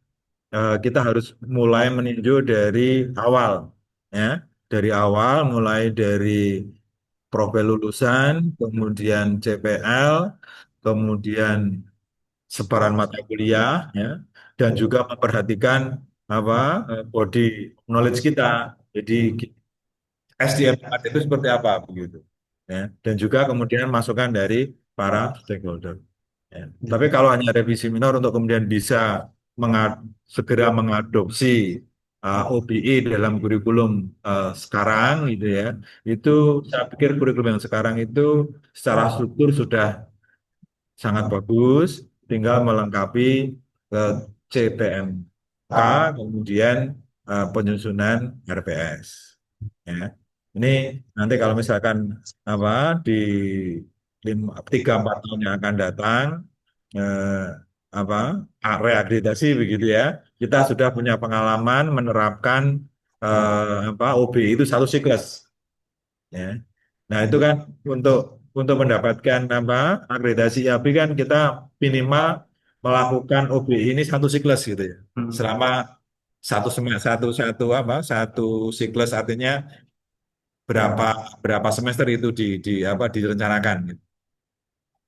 S5: kita harus mulai meninjau dari awal, ya, dari awal, mulai dari profil lulusan, kemudian CPL, kemudian sebaran mata kuliah, ya, dan juga memperhatikan apa body knowledge kita. Jadi SDM itu seperti apa begitu, ya, dan juga kemudian masukan dari para stakeholder. Ya. Tapi kalau hanya revisi minor untuk kemudian bisa segera mengadopsi OBE dalam kurikulum sekarang gitu ya, itu saya pikir kurikulum yang sekarang itu secara struktur sudah sangat bagus, tinggal melengkapi ke CPMK, kemudian penyusunan RPS. Ya. Ini nanti kalau misalkan apa di 3-4 tahun yang akan datang eh, apa reakreditasi begitu ya, kita sudah punya pengalaman menerapkan apa OBE itu satu siklus. Ya. Nah, itu kan untuk mendapatkan apa akreditasi IAB kan kita minimal melakukan OBE ini satu siklus gitu ya. Selama satu siklus artinya berapa berapa semester itu apa direncanakan gitu.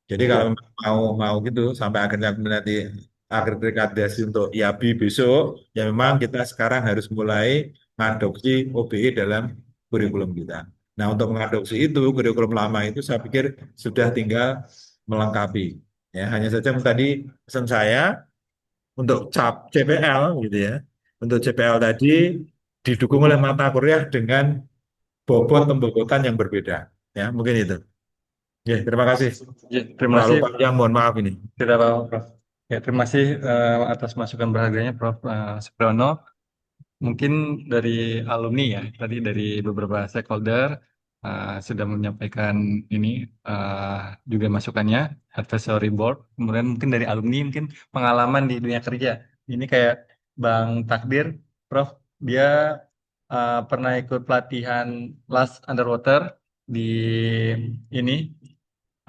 S5: Jadi kalau mau gitu sampai akhirnya nanti akhir akreditasi untuk IAB besok, ya memang kita sekarang harus mulai mengadopsi OBE dalam kurikulum kita. Nah, untuk mengadopsi itu kurikulum lama itu saya pikir sudah tinggal melengkapi. Ya, hanya saja tadi pesan saya untuk cap CPL gitu ya. Untuk CPL tadi didukung oleh mata kuliah dengan bobot pembobotan yang berbeda. Ya, mungkin itu. Ya, terima kasih.
S2: Ya, terima
S5: Terlalu
S2: kasih.
S5: panjang, mohon maaf ini.
S2: Tidak apa-apa, Prof. Ya, terima kasih atas masukan berharganya, Prof. Supriyono. Mungkin dari alumni ya, tadi dari beberapa stakeholder sudah menyampaikan ini juga masukannya, advisory board. Kemudian mungkin dari alumni mungkin pengalaman di dunia kerja. Ini kayak Bang Takdir, Prof. Dia pernah ikut pelatihan Last Underwater di ini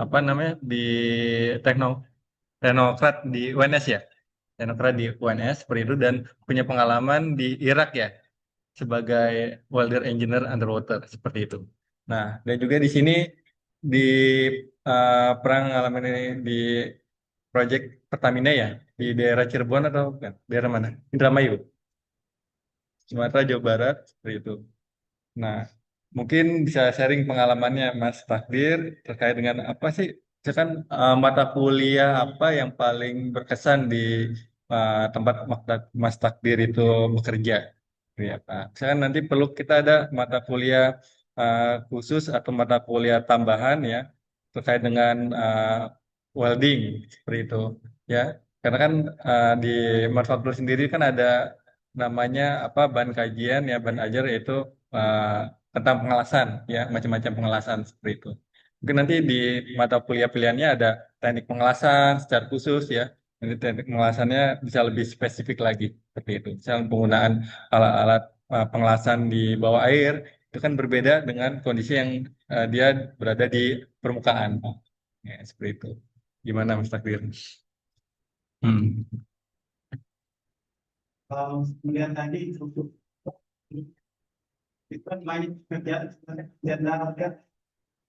S2: apa namanya di Tekno Teknokrat di UNS ya, Teknokrat di UNS seperti itu dan punya pengalaman di Irak ya sebagai welder engineer underwater seperti itu. Nah, dan juga di sini di perang ngalamin ini di proyek Pertamina ya di daerah Cirebon atau bukan? Daerah mana? Indramayu, Sumatera, Jawa Barat seperti itu. Nah, mungkin bisa sharing pengalamannya Mas Takdir terkait dengan apa sih, misalkan mata kuliah apa yang paling berkesan di tempat Mas Takdir itu bekerja. Ya, Pak. Misalkan nanti perlu kita ada mata kuliah khusus atau mata kuliah tambahan ya terkait dengan welding seperti itu ya. Karena kan di manufaktur sendiri kan ada namanya apa bahan kajian ya bahan ajar yaitu uh, tentang pengelasan ya macam-macam pengelasan seperti itu. Mungkin nanti di mata kuliah pilihannya ada teknik pengelasan secara khusus ya. Nanti teknik pengelasannya bisa lebih spesifik lagi seperti itu. Misalnya penggunaan alat-alat pengelasan di bawah air itu kan berbeda dengan kondisi yang dia berada di permukaan. Ya, seperti itu. Gimana Mas Takdir? Hmm.
S6: Kalau kemudian tadi untuk itu kan banyak pekerjaan sebenarnya pekerjaan darat ya,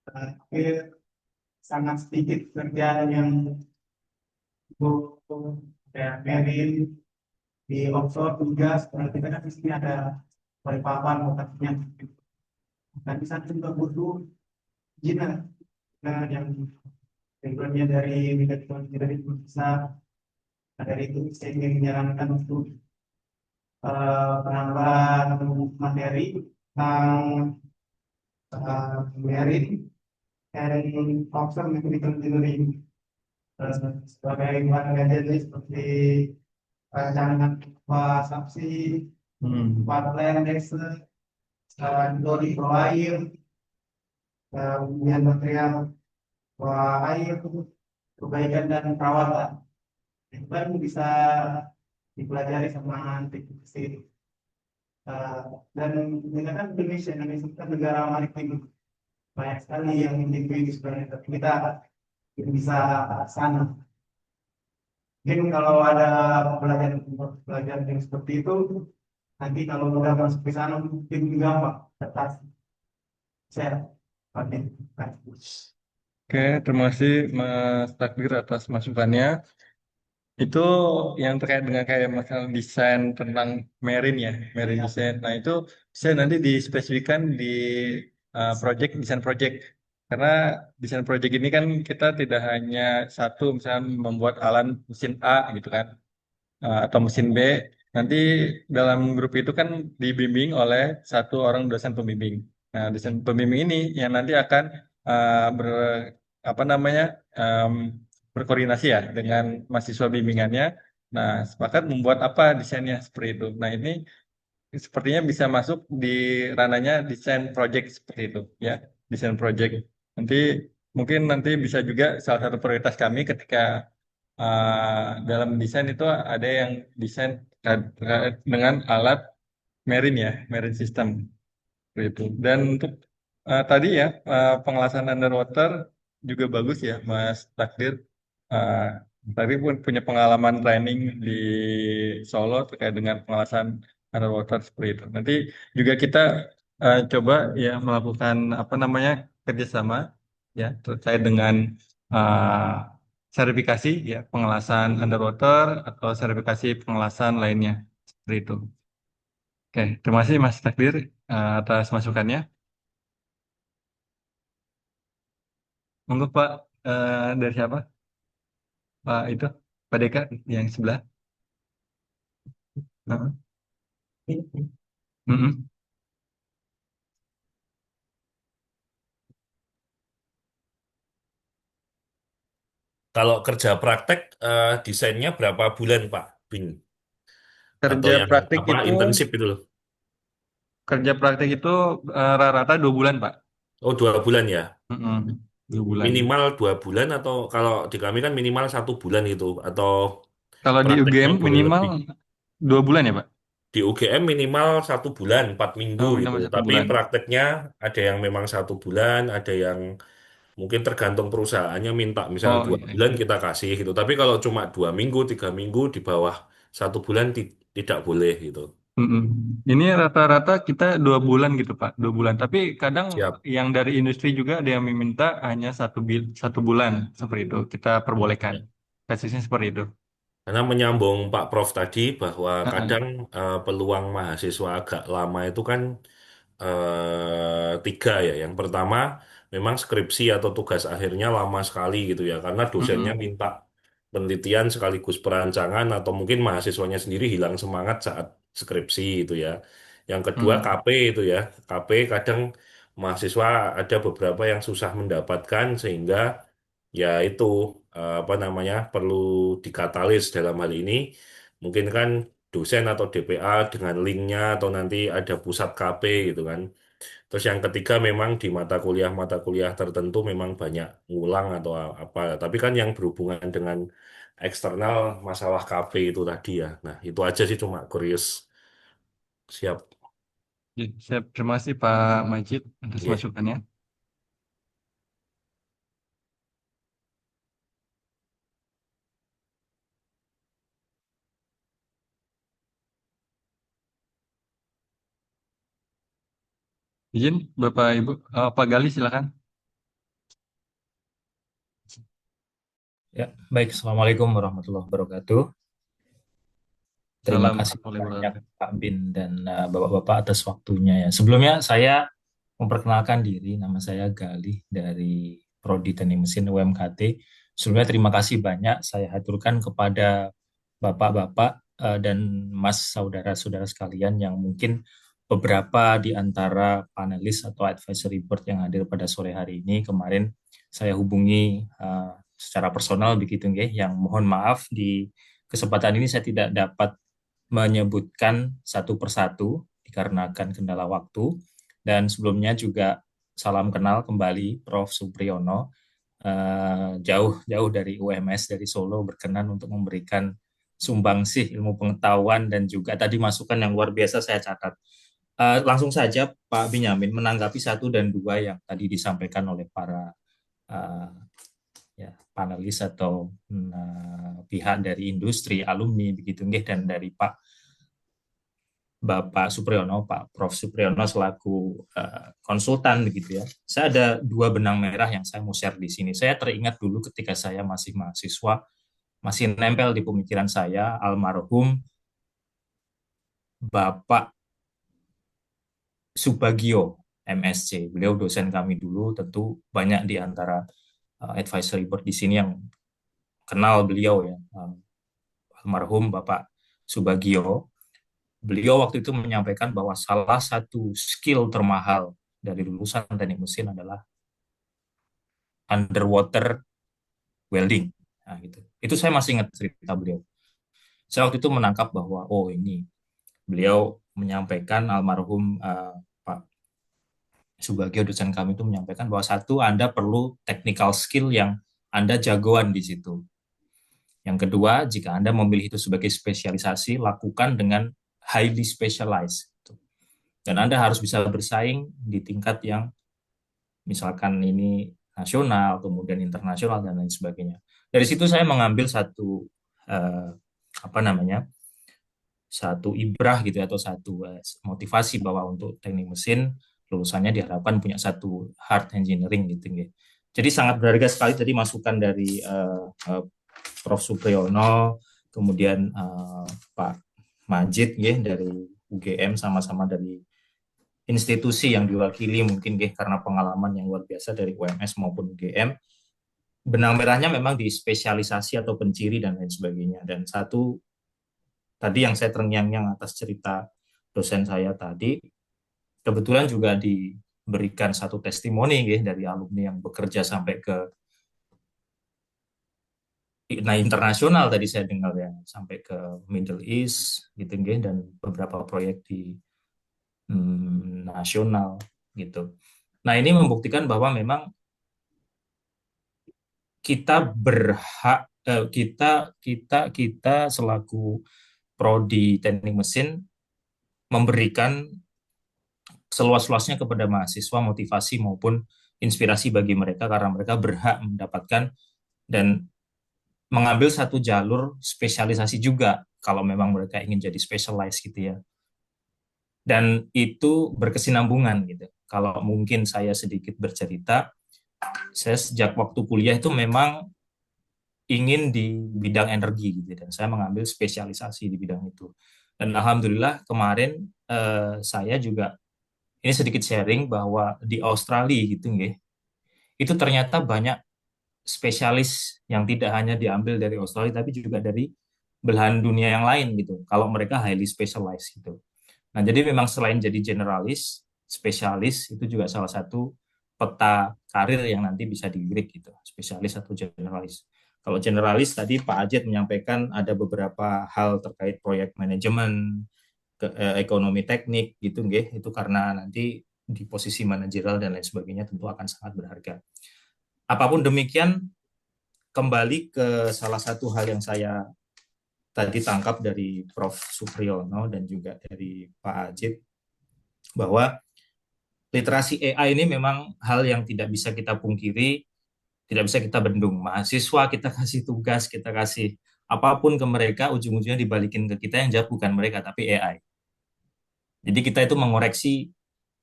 S6: tapi sangat sedikit pekerjaan yang kayak marine di offshore juga seperti kan di sini ada Balikpapan lokasinya dan di sana juga butuh Cina yang backgroundnya dari mekatronik dari besar. Nah, dari itu saya ingin menyarankan untuk penambahan materi tentang marine and offshore mechanical engineering sebagai bahan kajian seperti rancangan subsea, pipeline laser, dori bawah air, kemudian material bawah air, perbaikan dan perawatan. Itu kan bisa dipelajari sama anak sendiri. Dan dengan kan Indonesia kan negara maritim, banyak sekali yang mimpi sebenarnya, tapi kita bisa sana. Mungkin kalau ada pelajaran yang seperti itu, nanti kalau udah masuk ke sana mungkin gampang adaptasi. Saya pakai.
S2: Oke, terima kasih Mas Takdir atas masukannya. Itu yang terkait dengan kayak masalah desain tentang marine ya, marine design. Nah itu bisa nanti dispesifikkan di desain project. Karena desain project ini kan kita tidak hanya satu, misalnya membuat alat mesin A gitu kan, atau mesin B. Nanti dalam grup itu kan dibimbing oleh satu orang dosen pembimbing. Nah, dosen pembimbing ini yang nanti akan ber apa namanya em, berkoordinasi ya dengan mahasiswa bimbingannya. Nah, sepakat membuat apa desainnya seperti itu. Nah, ini sepertinya bisa masuk di ranahnya desain project seperti itu ya, desain project. Nanti mungkin nanti bisa juga salah satu prioritas kami ketika dalam desain itu ada yang desain terkait dengan alat marine ya, marine system seperti itu. Dan untuk tadi ya pengelasan underwater juga bagus ya Mas Takdir. Uh, Tadi pun punya pengalaman training di Solo terkait dengan pengelasan underwater seperti itu. Nanti juga kita coba ya melakukan apa namanya kerjasama ya terkait dengan uh, sertifikasi ya pengelasan underwater atau sertifikasi pengelasan lainnya seperti itu. Oke, terima kasih Mas Takdir atas masukannya. Monggo Pak, dari siapa? Pak itu, Pak Deka yang sebelah. Heeh. Mm-mm.
S4: Kalau kerja praktek, desainnya berapa bulan, Pak Bin? Atau
S2: Kerja
S4: yang
S2: praktik
S4: apa
S2: itu,
S4: intensif itu loh?
S2: kerja praktik itu rata-rata 2 bulan Pak.
S4: Oh, 2 bulan ya.
S2: Mm-mm. 2 bulan.
S4: Minimal 2 bulan atau kalau di kami kan minimal 1 bulan itu atau
S2: Kalau di
S4: prakteknya
S2: UGM
S4: boleh
S2: minimal
S4: lebih.
S2: 2 bulan ya Pak?
S4: Di UGM minimal 1 bulan, 4 minggu
S2: Oh,
S4: gitu.
S2: minimal satu
S4: Tapi
S2: bulan.
S4: prakteknya ada yang memang 1 bulan, ada yang mungkin tergantung perusahaannya minta misal
S2: Oh
S4: dua
S2: iya.
S4: bulan kita kasih gitu. Tapi kalau cuma 2 minggu, 3 minggu di bawah 1 bulan tidak boleh gitu.
S2: Mm-mm. Ini rata-rata kita 2 bulan gitu Pak, 2 bulan. Tapi kadang
S4: Siap.
S2: yang dari industri juga ada yang meminta hanya 1 bulan seperti itu. Kita perbolehkan.
S4: Ya.
S2: Kasusnya seperti itu.
S4: Karena menyambung Pak Prof tadi bahwa
S2: Heeh.
S4: kadang peluang mahasiswa agak lama itu kan tiga ya. Yang pertama memang skripsi atau tugas akhirnya lama sekali gitu ya, karena dosennya
S2: Mm-mm.
S4: minta penelitian sekaligus perancangan atau mungkin mahasiswanya sendiri hilang semangat saat skripsi itu ya. Yang kedua
S2: Mm.
S4: KP itu ya, KP kadang mahasiswa ada beberapa yang susah mendapatkan sehingga ya itu apa namanya perlu dikatalis dalam hal ini. Mungkin kan dosen atau DPA dengan linknya atau nanti ada pusat KP gitu kan. Terus yang ketiga memang di mata kuliah tertentu memang banyak ngulang atau apa. Tapi kan yang berhubungan dengan eksternal masalah KP itu tadi ya. Nah itu aja sih cuma curious. Siap.
S2: Ya, siap. Terima kasih Pak Majid atas
S4: Iya.
S2: masukannya. Izin Bapak Ibu, Pak Gali silakan.
S7: Ya, baik. Assalamualaikum warahmatullahi wabarakatuh. Terima
S2: Salam
S7: kasih
S2: warahmatullahi
S7: banyak
S2: wabarakatuh.
S7: Pak Bin dan Bapak-Bapak atas waktunya ya. Sebelumnya saya memperkenalkan diri, nama saya Galih dari Prodi Teknik Mesin UMKT. Sebelumnya terima kasih banyak saya haturkan kepada Bapak-Bapak dan Mas saudara-saudara sekalian yang mungkin beberapa di antara panelis atau advisory board yang hadir pada sore hari ini kemarin saya hubungi secara personal begitu nggih, yang mohon maaf di kesempatan ini saya tidak dapat menyebutkan satu persatu dikarenakan kendala waktu. Dan sebelumnya juga salam kenal kembali Prof. Supriyono, jauh-jauh dari UMS dari Solo berkenan untuk memberikan sumbangsih ilmu pengetahuan dan juga tadi masukan yang luar biasa saya catat. Langsung saja Pak Binyamin menanggapi 1 dan 2 yang tadi disampaikan oleh para ya, panelis atau pihak dari industri, alumni begitu nggih, dan dari Bapak Supriyono, Pak Prof Supriyono selaku konsultan begitu ya. Saya ada 2 benang merah yang saya mau share di sini. Saya teringat dulu ketika saya masih mahasiswa, masih nempel di pemikiran saya almarhum Bapak Subagio MSc. Beliau dosen kami dulu, tentu banyak di antara advisory board di sini yang kenal beliau ya. Almarhum Bapak Subagio. Beliau waktu itu menyampaikan bahwa salah satu skill termahal dari lulusan teknik mesin adalah underwater welding. Nah, gitu. Itu saya masih ingat cerita beliau. Saya waktu itu menangkap bahwa, oh ini, beliau menyampaikan almarhum Pak Subagio dosen kami itu menyampaikan bahwa 1, Anda perlu technical skill yang Anda jagoan di situ. Yang kedua, jika Anda memilih itu sebagai spesialisasi, lakukan dengan highly specialized. Dan Anda harus bisa bersaing di tingkat yang misalkan ini nasional, kemudian internasional, dan lain sebagainya. Dari situ saya mengambil satu satu ibrah gitu atau satu motivasi bahwa untuk teknik mesin lulusannya diharapkan punya satu hard engineering gitu. Jadi sangat berharga sekali tadi masukan dari Prof Supriyono, kemudian Pak Majid dari UGM, sama-sama dari institusi yang diwakili mungkin karena pengalaman yang luar biasa dari UMS maupun UGM. Benang merahnya memang di spesialisasi atau penciri dan lain sebagainya. Dan satu tadi yang saya terngiang-ngiang atas cerita dosen saya tadi, kebetulan juga diberikan satu testimoni dari alumni yang bekerja sampai ke internasional tadi saya dengar ya, sampai ke Middle East gitu dan beberapa proyek di nasional gitu. Nah, ini membuktikan bahwa memang kita berhak kita selaku prodi teknik mesin memberikan seluas-luasnya kepada mahasiswa motivasi maupun inspirasi bagi mereka karena mereka berhak mendapatkan dan mengambil satu jalur spesialisasi juga kalau memang mereka ingin jadi specialized gitu ya. Dan itu berkesinambungan gitu. Kalau mungkin saya sedikit bercerita, saya sejak waktu kuliah itu memang ingin di bidang energi gitu dan saya mengambil spesialisasi di bidang itu. Dan alhamdulillah kemarin saya juga ini sedikit sharing bahwa di Australia gitu itu ternyata banyak spesialis yang tidak hanya diambil dari Australia tapi juga dari belahan dunia yang lain gitu. Kalau mereka highly specialized gitu. Nah, jadi memang selain jadi generalis, spesialis itu juga salah satu peta karir yang nanti bisa dilirik gitu, spesialis atau generalis. Kalau generalis tadi Pak Ajit menyampaikan ada beberapa hal terkait proyek manajemen, ekonomi teknik gitu itu karena nanti di posisi manajerial dan lain sebagainya tentu akan sangat berharga. Apapun demikian, kembali ke salah satu hal yang saya tadi tangkap dari Prof Supriyono dan juga dari Pak Ajit, bahwa literasi AI ini memang hal yang tidak bisa kita pungkiri, tidak bisa kita bendung. Mahasiswa kita kasih tugas, kita kasih apapun ke mereka, ujung-ujungnya dibalikin ke kita, yang jawab bukan mereka, tapi AI. Jadi kita itu mengoreksi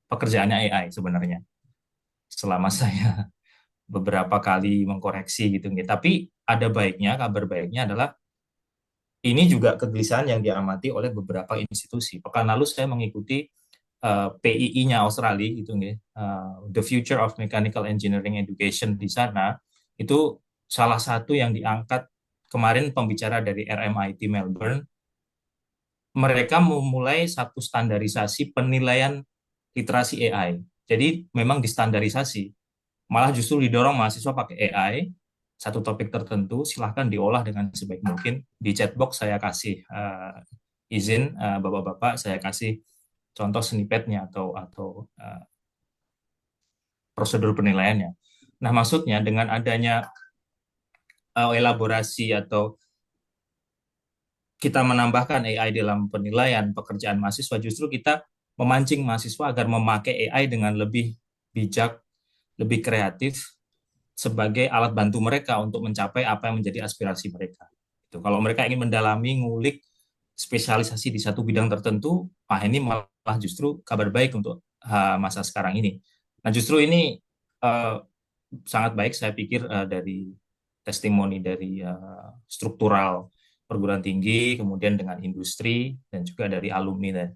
S7: pekerjaannya AI sebenarnya. Selama saya beberapa kali mengkoreksi gitu. Tapi ada baiknya, kabar baiknya adalah ini juga kegelisahan yang diamati oleh beberapa institusi. Pekan lalu saya mengikuti PII-nya Australia gitu The Future of Mechanical Engineering Education di sana. Itu salah satu yang diangkat kemarin pembicara dari RMIT Melbourne. Mereka memulai satu standarisasi penilaian literasi AI. Jadi memang distandarisasi. Malah justru didorong mahasiswa pakai AI, satu topik tertentu, silahkan diolah dengan sebaik mungkin. Di chatbox saya kasih izin, Bapak-Bapak, saya kasih contoh snippetnya atau prosedur penilaiannya. Nah, maksudnya dengan adanya elaborasi atau kita menambahkan AI dalam penilaian pekerjaan mahasiswa, justru kita memancing mahasiswa agar memakai AI dengan lebih bijak, lebih kreatif sebagai alat bantu mereka untuk mencapai apa yang menjadi aspirasi mereka. Itu kalau mereka ingin mendalami, ngulik spesialisasi di satu bidang tertentu, ini malah justru kabar baik untuk masa sekarang ini. Nah, justru ini uh, sangat baik saya pikir dari testimoni dari struktural perguruan tinggi, kemudian dengan industri dan juga dari alumni.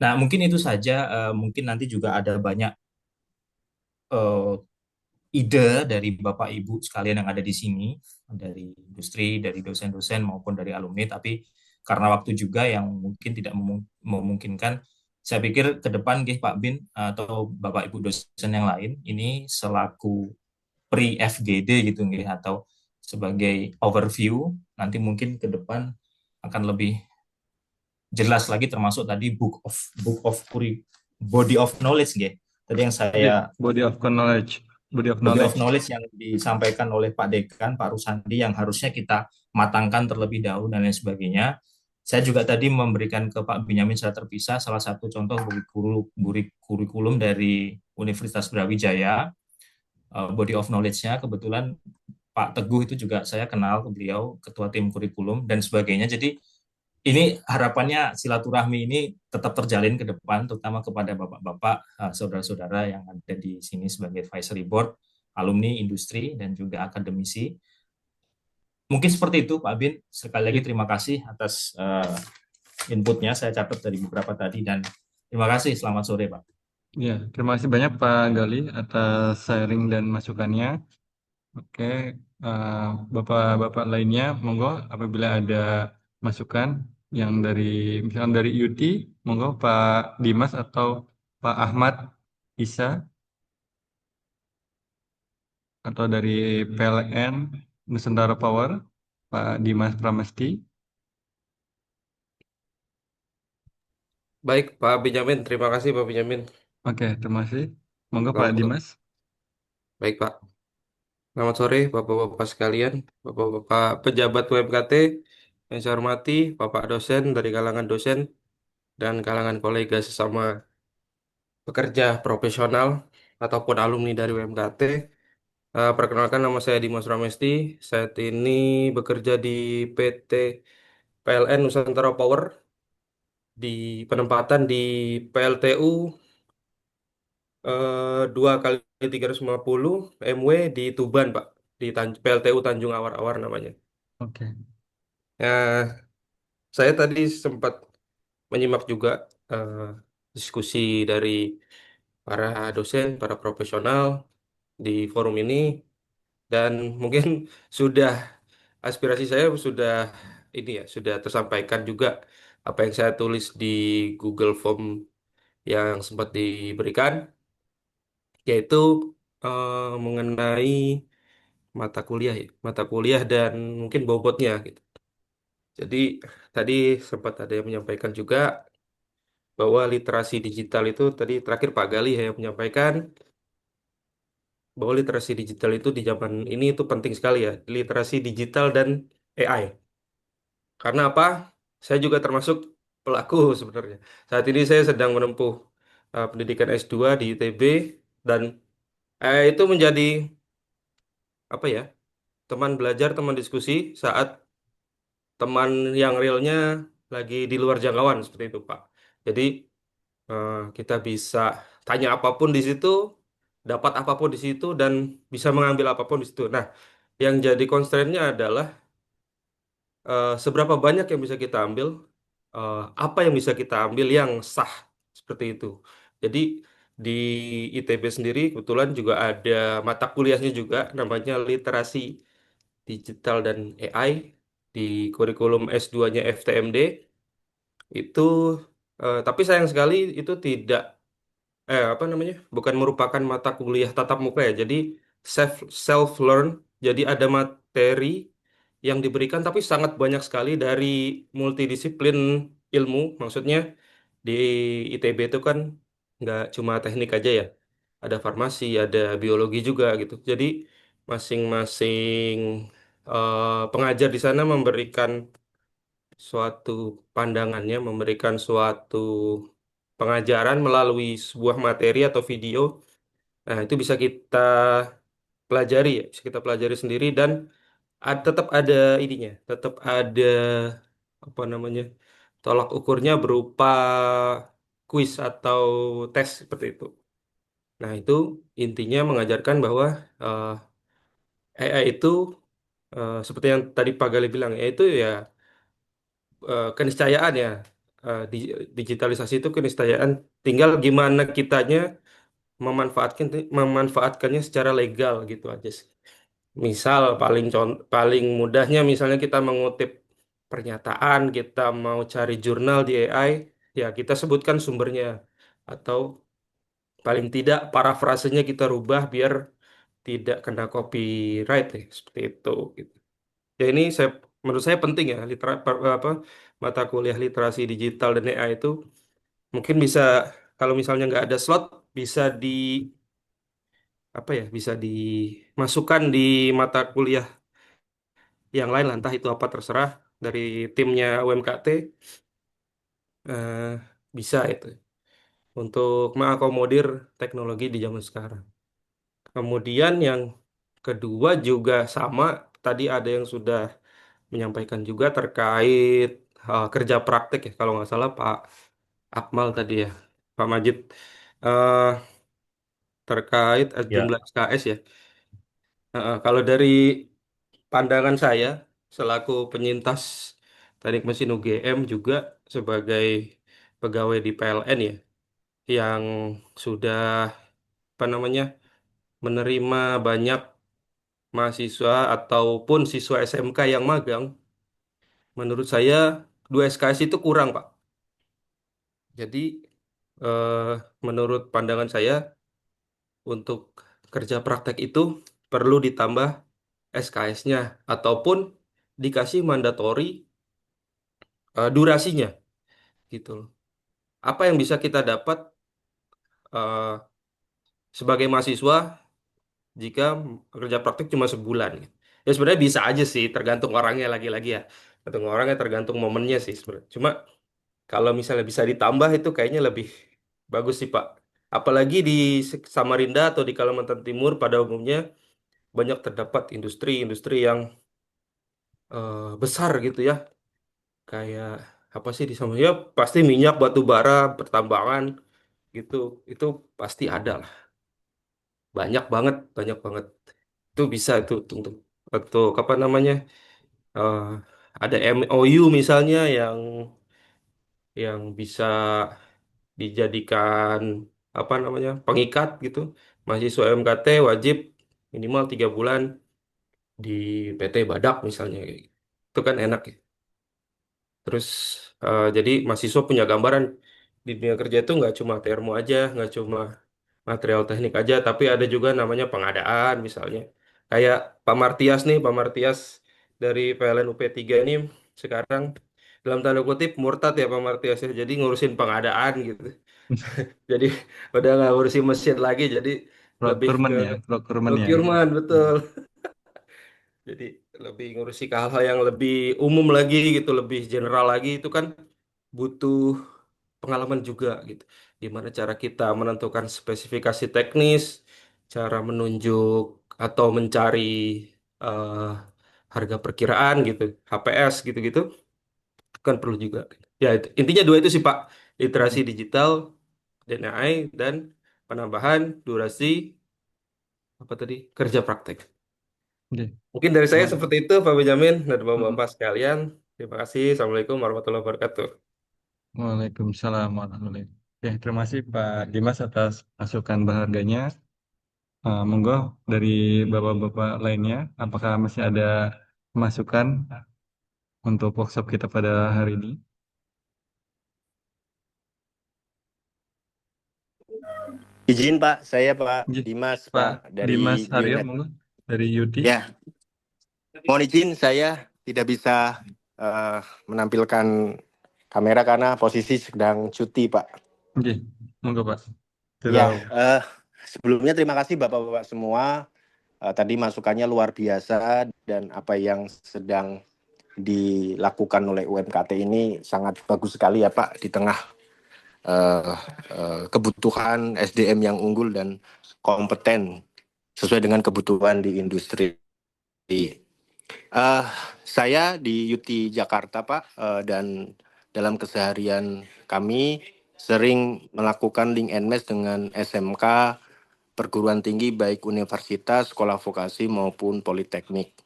S7: Nah, mungkin itu saja. Mungkin nanti juga ada banyak uh, ide dari Bapak Ibu sekalian yang ada di sini, dari industri, dari dosen-dosen maupun dari alumni, tapi karena waktu juga yang mungkin tidak memungkinkan, saya pikir ke depan Pak Bin atau Bapak Ibu dosen yang lain ini selaku pre-FGD gitu atau sebagai overview, nanti mungkin ke depan akan lebih jelas lagi termasuk tadi body of knowledge nggih. Tadi yang saya
S2: Body of knowledge. Body of
S7: body of
S2: knowledge.
S7: knowledge yang disampaikan oleh Pak Dekan, Pak Rusandi yang harusnya kita matangkan terlebih dahulu dan lain sebagainya. Saya juga tadi memberikan ke Pak Benyamin secara terpisah salah satu contoh kurikulum dari Universitas Brawijaya, body of knowledge-nya. Kebetulan Pak Teguh itu juga saya kenal ke beliau, ketua tim kurikulum dan sebagainya. Jadi ini harapannya silaturahmi ini tetap terjalin ke depan, terutama kepada bapak-bapak, saudara-saudara yang ada di sini sebagai advisory board, alumni, industri, dan juga akademisi. Mungkin seperti itu, Pak Bin. Sekali lagi terima kasih atas inputnya. Saya catat dari beberapa tadi dan terima kasih. Selamat sore, Pak.
S2: Ya, terima kasih banyak Pak Gali atas sharing dan masukannya. Oke, bapak-bapak lainnya, monggo apabila ada masukan yang dari misalkan dari UT, monggo Pak Dimas atau Pak Ahmad Isa atau dari PLN Nusantara Power, Pak Dimas Pramesti.
S8: Baik, Pak Benjamin. Terima kasih, Pak Benjamin.
S2: Oke, terima kasih. Monggo Pak
S8: Selamat sore.
S2: Dimas.
S8: Baik, Pak. Selamat sore, Bapak-Bapak sekalian, Bapak-Bapak pejabat UMKT yang saya hormati, Bapak dosen dari kalangan dosen dan kalangan kolega sesama pekerja profesional ataupun alumni dari UMKT. Perkenalkan, nama saya Dimas Ramesti. Saat ini bekerja di PT PLN Nusantara Power di penempatan di PLTU 2x350 MW di Tuban, Pak, di PLTU Tanjung Awar-Awar namanya.
S2: Oke.
S8: Saya tadi sempat menyimak juga eh, diskusi dari para dosen, para profesional di forum ini, dan mungkin sudah aspirasi saya sudah ini ya, sudah tersampaikan juga apa yang saya tulis di Google Form yang sempat diberikan, yaitu mengenai mata kuliah dan mungkin bobotnya gitu. Jadi tadi sempat ada yang menyampaikan juga bahwa literasi digital itu tadi terakhir Pak Gali ya yang menyampaikan bahwa literasi digital itu di zaman ini itu penting sekali ya, literasi digital dan AI. Karena apa? Saya juga termasuk pelaku sebenarnya. Saat ini saya sedang menempuh pendidikan S2 di ITB dan AI itu menjadi apa ya? Teman belajar, teman diskusi saat teman yang realnya lagi di luar jangkauan seperti itu, Pak. Jadi kita bisa tanya apapun di situ, dapat apapun di situ, dan bisa mengambil apapun di situ. Nah, yang jadi constraint-nya adalah seberapa banyak yang bisa kita ambil, apa yang bisa kita ambil yang sah seperti itu. Jadi di ITB sendiri kebetulan juga ada mata kuliahnya juga namanya literasi digital dan AI di kurikulum S2-nya FTMD itu, tapi sayang sekali itu tidak apa namanya, bukan merupakan mata kuliah tatap muka ya, jadi self learn, jadi ada materi yang diberikan tapi sangat banyak sekali dari multidisiplin ilmu, maksudnya di ITB itu kan nggak cuma teknik aja ya, ada farmasi, ada biologi juga gitu, jadi masing-masing pengajar di sana memberikan suatu pandangannya, memberikan suatu pengajaran melalui sebuah materi atau video. Nah, itu bisa kita pelajari ya, bisa kita pelajari sendiri dan tetap ada ininya, tetap ada apa namanya, tolak ukurnya berupa kuis atau tes seperti itu. Nah, itu intinya mengajarkan bahwa eh, AI itu seperti yang tadi Pak Gali bilang, yaitu ya keniscayaan ya. Digitalisasi itu keniscayaan. Tinggal gimana kitanya memanfaatkannya secara legal gitu aja sih. Misal paling mudahnya misalnya kita mengutip pernyataan, kita mau cari jurnal di AI, ya kita sebutkan sumbernya atau paling tidak parafrasenya kita rubah biar tidak kena copyright ya, seperti itu gitu. Ya ini menurut saya penting ya apa mata kuliah literasi digital dan AI itu mungkin bisa kalau misalnya nggak ada slot bisa di apa ya bisa dimasukkan di mata kuliah yang lain lah, entah itu apa terserah dari timnya UMKT eh, bisa itu untuk mengakomodir teknologi di zaman sekarang. Kemudian yang kedua juga sama tadi ada yang sudah menyampaikan juga terkait kerja praktek ya kalau nggak salah Pak Akmal tadi ya Pak Majid eh, terkait
S4: Ya,
S8: jumlah SKS ya. Kalau dari pandangan saya selaku penyintas teknik mesin UGM juga sebagai pegawai di PLN ya yang sudah apa namanya menerima banyak mahasiswa ataupun siswa SMK yang magang, menurut saya 2 SKS itu kurang Pak. Jadi eh, menurut pandangan saya untuk kerja praktek itu perlu ditambah SKS-nya ataupun dikasih mandatori durasinya gitu loh. Apa yang bisa kita dapat eh, sebagai mahasiswa jika kerja praktik cuma sebulan gitu. Ya sebenarnya bisa aja sih, tergantung orangnya lagi-lagi ya. Tergantung orangnya, tergantung momennya sih sebenarnya. Cuma kalau misalnya bisa ditambah itu kayaknya lebih bagus sih Pak. Apalagi di Samarinda atau di Kalimantan Timur pada umumnya banyak terdapat industri-industri yang besar gitu ya. Kayak apa sih di sana? Ya pasti minyak, batu bara, pertambangan gitu. Itu pasti ada lah. Banyak banget, banyak banget. Itu bisa itu untuk apa namanya? eh, ada MOU misalnya yang bisa dijadikan apa namanya pengikat gitu. Mahasiswa MKT wajib minimal 3 bulan di PT Badak misalnya. Itu kan enak ya. Terus jadi mahasiswa punya gambaran di dunia kerja itu nggak cuma termo aja, nggak cuma material teknik aja, tapi ada juga namanya pengadaan misalnya. Kayak Pak Martias nih, Pak Martias dari PLN UP3 ini sekarang dalam tanda kutip murtad ya Pak Martias ya, jadi ngurusin pengadaan gitu. Jadi udah nggak ngurusin mesin lagi, jadi lebih ke
S2: procurement ya.
S8: procurement betul. Jadi lebih ngurusi ke hal-hal yang lebih umum lagi gitu, lebih general lagi itu kan butuh pengalaman juga gitu. Gimana cara kita menentukan spesifikasi teknis, cara menunjuk atau mencari eh, harga perkiraan gitu, HPS gitu-gitu kan perlu juga. Ya intinya 2 itu sih Pak, literasi digital dan AI dan penambahan durasi apa tadi kerja praktek.
S2: Oke.
S8: Mungkin dari saya
S2: Wah.
S8: seperti itu Pak Benjamin dan
S2: Mm-mm.
S8: Bapak-Bapak sekalian. Terima kasih. Assalamualaikum warahmatullahi wabarakatuh.
S2: Waalaikumsalam warahmatullahi wabarakatuh. Oke, terima kasih Pak Dimas atas masukan berharganya. Monggo dari bapak-bapak lainnya, apakah masih ada masukan untuk workshop kita pada hari ini?
S9: Izin Pak, saya Pak
S2: Oke,
S9: Dimas
S2: Pak
S9: Pak
S2: Dimas
S9: dari
S2: Haryo,
S9: Unet.
S2: monggo dari Yuti.
S9: Ya, mohon izin saya tidak bisa menampilkan kamera karena posisi sedang cuti Pak.
S2: Oke, monggo Pak.
S9: Ya, sebelumnya terima kasih Bapak-Bapak semua. Tadi masukannya luar biasa dan apa yang sedang dilakukan oleh UMKT ini sangat bagus sekali ya Pak, di tengah kebutuhan SDM yang unggul dan kompeten sesuai dengan kebutuhan di industri. Saya di UT Jakarta Pak, dan dalam keseharian kami sering melakukan link and match dengan SMK, perguruan tinggi baik universitas, sekolah vokasi maupun politeknik,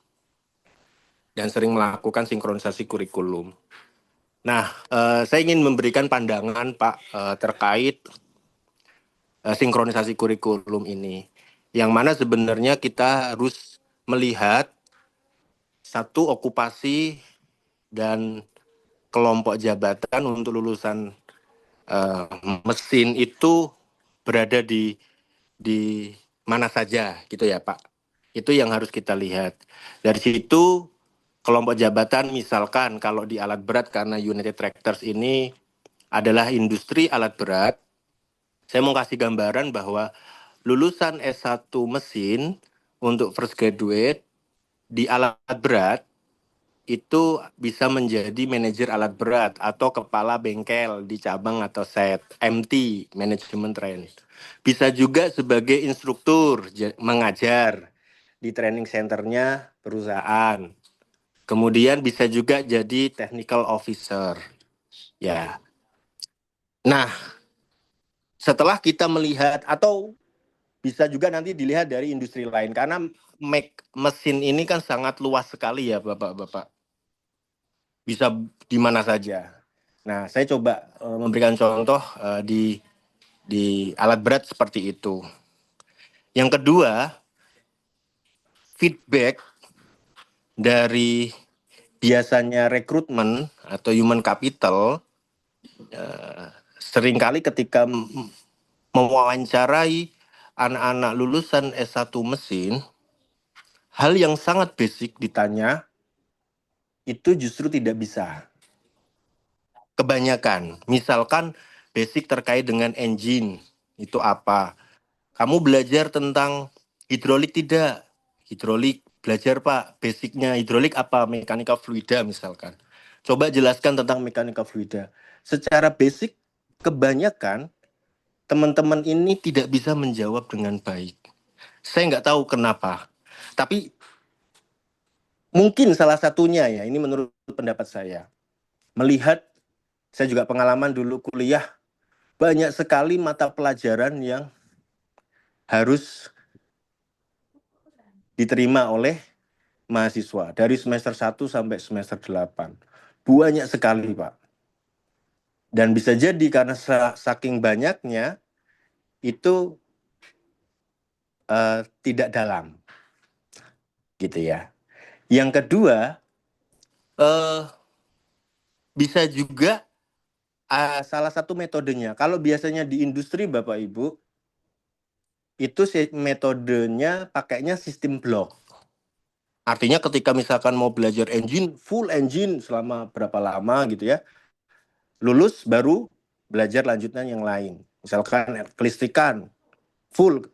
S9: dan sering melakukan sinkronisasi kurikulum. Nah, saya ingin memberikan pandangan Pak terkait sinkronisasi kurikulum ini, yang mana sebenarnya kita harus melihat satu okupasi dan kelompok jabatan untuk lulusan mesin itu berada di mana saja gitu ya Pak. Itu yang harus kita lihat. Dari situ kelompok jabatan misalkan kalau di alat berat, karena United Tractors ini adalah industri alat berat, saya mau kasih gambaran bahwa lulusan S1 mesin untuk fresh graduate di alat berat itu bisa menjadi manajer alat berat atau kepala bengkel di cabang atau set MT, Management Train. Bisa juga sebagai instruktur mengajar di training centernya perusahaan. Kemudian bisa juga jadi technical officer. Ya. Nah, setelah kita melihat, atau bisa juga nanti dilihat dari industri lain, karena mesin ini kan sangat luas sekali ya Bapak-bapak. Bisa di mana saja. Nah, saya coba memberikan contoh di alat berat seperti itu. Yang kedua, feedback dari biasanya rekrutmen atau human capital seringkali ketika mewawancarai anak-anak lulusan S1 mesin, hal yang sangat basic ditanya itu justru tidak bisa. Kebanyakan, misalkan basic terkait dengan engine, itu apa? Kamu belajar tentang hidrolik tidak? Hidrolik, belajar Pak, basicnya hidrolik apa? Mekanika fluida misalkan. Coba jelaskan tentang mekanika fluida. Secara basic, kebanyakan teman-teman ini tidak bisa menjawab dengan baik. Saya nggak tahu kenapa. Tapi mungkin salah satunya ya, ini menurut pendapat saya. Melihat, saya juga pengalaman dulu kuliah, banyak sekali mata pelajaran yang harus diterima oleh mahasiswa dari semester 1 sampai semester 8. Banyak sekali, Pak. Dan bisa jadi karena saking banyaknya itu tidak dalam. Gitu ya. Yang kedua, bisa juga salah satu metodenya. Kalau biasanya di industri Bapak Ibu, itu metodenya pakainya sistem blok. Artinya ketika misalkan mau belajar engine, full engine selama berapa lama gitu ya, lulus baru belajar lanjutan yang lain. Misalkan kelistrikan, full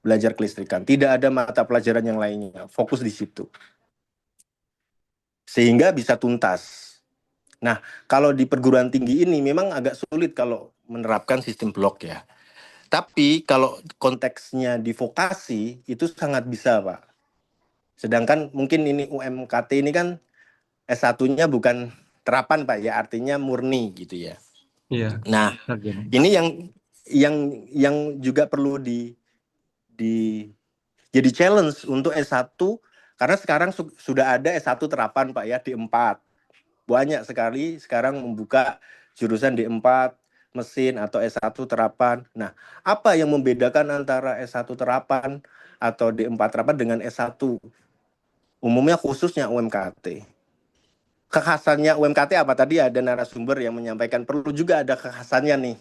S9: belajar kelistrikan. Tidak ada mata pelajaran yang lainnya, fokus di situ. Sehingga bisa tuntas. Nah, kalau di perguruan tinggi ini memang agak sulit kalau menerapkan sistem blok ya. Tapi kalau konteksnya di vokasi, itu sangat bisa Pak. Sedangkan mungkin ini UMKT ini kan S1-nya bukan terapan Pak ya, artinya murni gitu ya.
S2: Iya.
S9: Nah, ini yang juga perlu jadi challenge untuk S1, karena sekarang sudah ada S1 terapan Pak ya, D4. Banyak sekali sekarang membuka jurusan D4 mesin atau S1 terapan. Nah, apa yang membedakan antara S1 terapan atau D4 terapan dengan S1? Umumnya khususnya UMKT. Kekhasannya UMKT apa? Tadi ada narasumber yang menyampaikan perlu juga ada kekhasannya nih.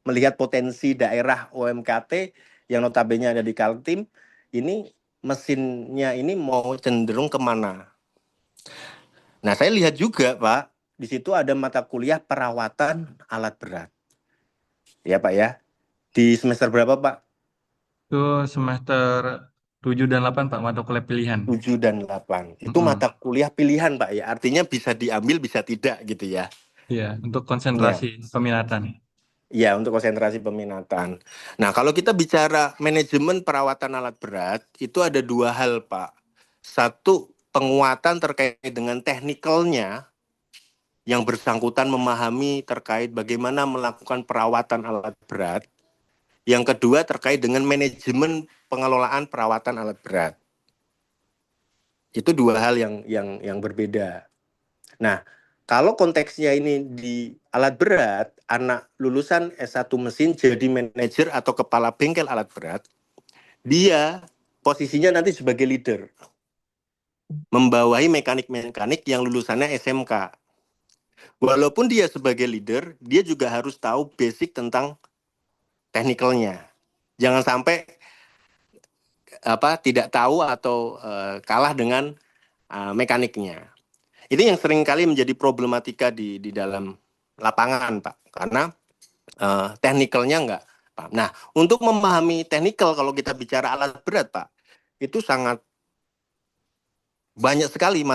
S9: Melihat potensi daerah UMKT yang notabene ada di Kaltim, ini mesinnya ini mau cenderung kemana? Nah, saya lihat juga Pak, di situ ada mata kuliah perawatan alat berat. Ya Pak ya. Di semester berapa Pak?
S2: Itu semester 7 dan 8 Pak, mata kuliah pilihan.
S9: 7 dan 8. Itu mata kuliah pilihan Pak ya. Artinya bisa diambil, bisa tidak gitu ya.
S2: Iya, untuk konsentrasi peminatan.
S9: Ya, untuk konsentrasi peminatan. Nah, kalau kita bicara manajemen perawatan alat berat, itu ada 2 hal, Pak. Satu, penguatan terkait dengan teknikalnya, yang bersangkutan memahami terkait bagaimana melakukan perawatan alat berat. Yang kedua, terkait dengan manajemen pengelolaan perawatan alat berat. Itu 2 hal yang berbeda. Nah, kalau konteksnya ini di alat berat, anak lulusan S1 mesin jadi manajer atau kepala bengkel alat berat, dia posisinya nanti sebagai leader, membawahi mekanik-mekanik yang lulusannya SMK. Walaupun dia sebagai leader, dia juga harus tahu basic tentang teknikalnya. Jangan sampai tidak tahu atau kalah dengan mekaniknya. Ini yang sering kali menjadi problematika di dalam lapangan, Pak, karena teknikalnya enggak. Nah, untuk memahami teknikal kalau kita bicara alat berat, Pak, itu sangat banyak sekali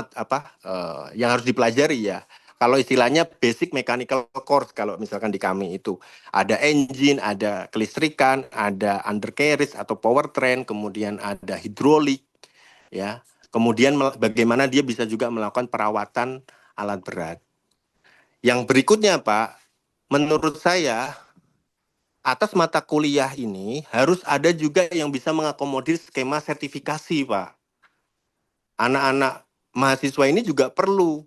S9: yang harus dipelajari ya. Kalau istilahnya basic mechanical course, kalau misalkan di kami itu ada engine, ada kelistrikan, ada undercarriage atau powertrain, kemudian ada hidrolik, ya. Kemudian bagaimana dia bisa juga melakukan perawatan alat berat. Yang berikutnya, Pak, menurut saya atas mata kuliah ini harus ada juga yang bisa mengakomodir skema sertifikasi, Pak. Anak-anak mahasiswa ini juga perlu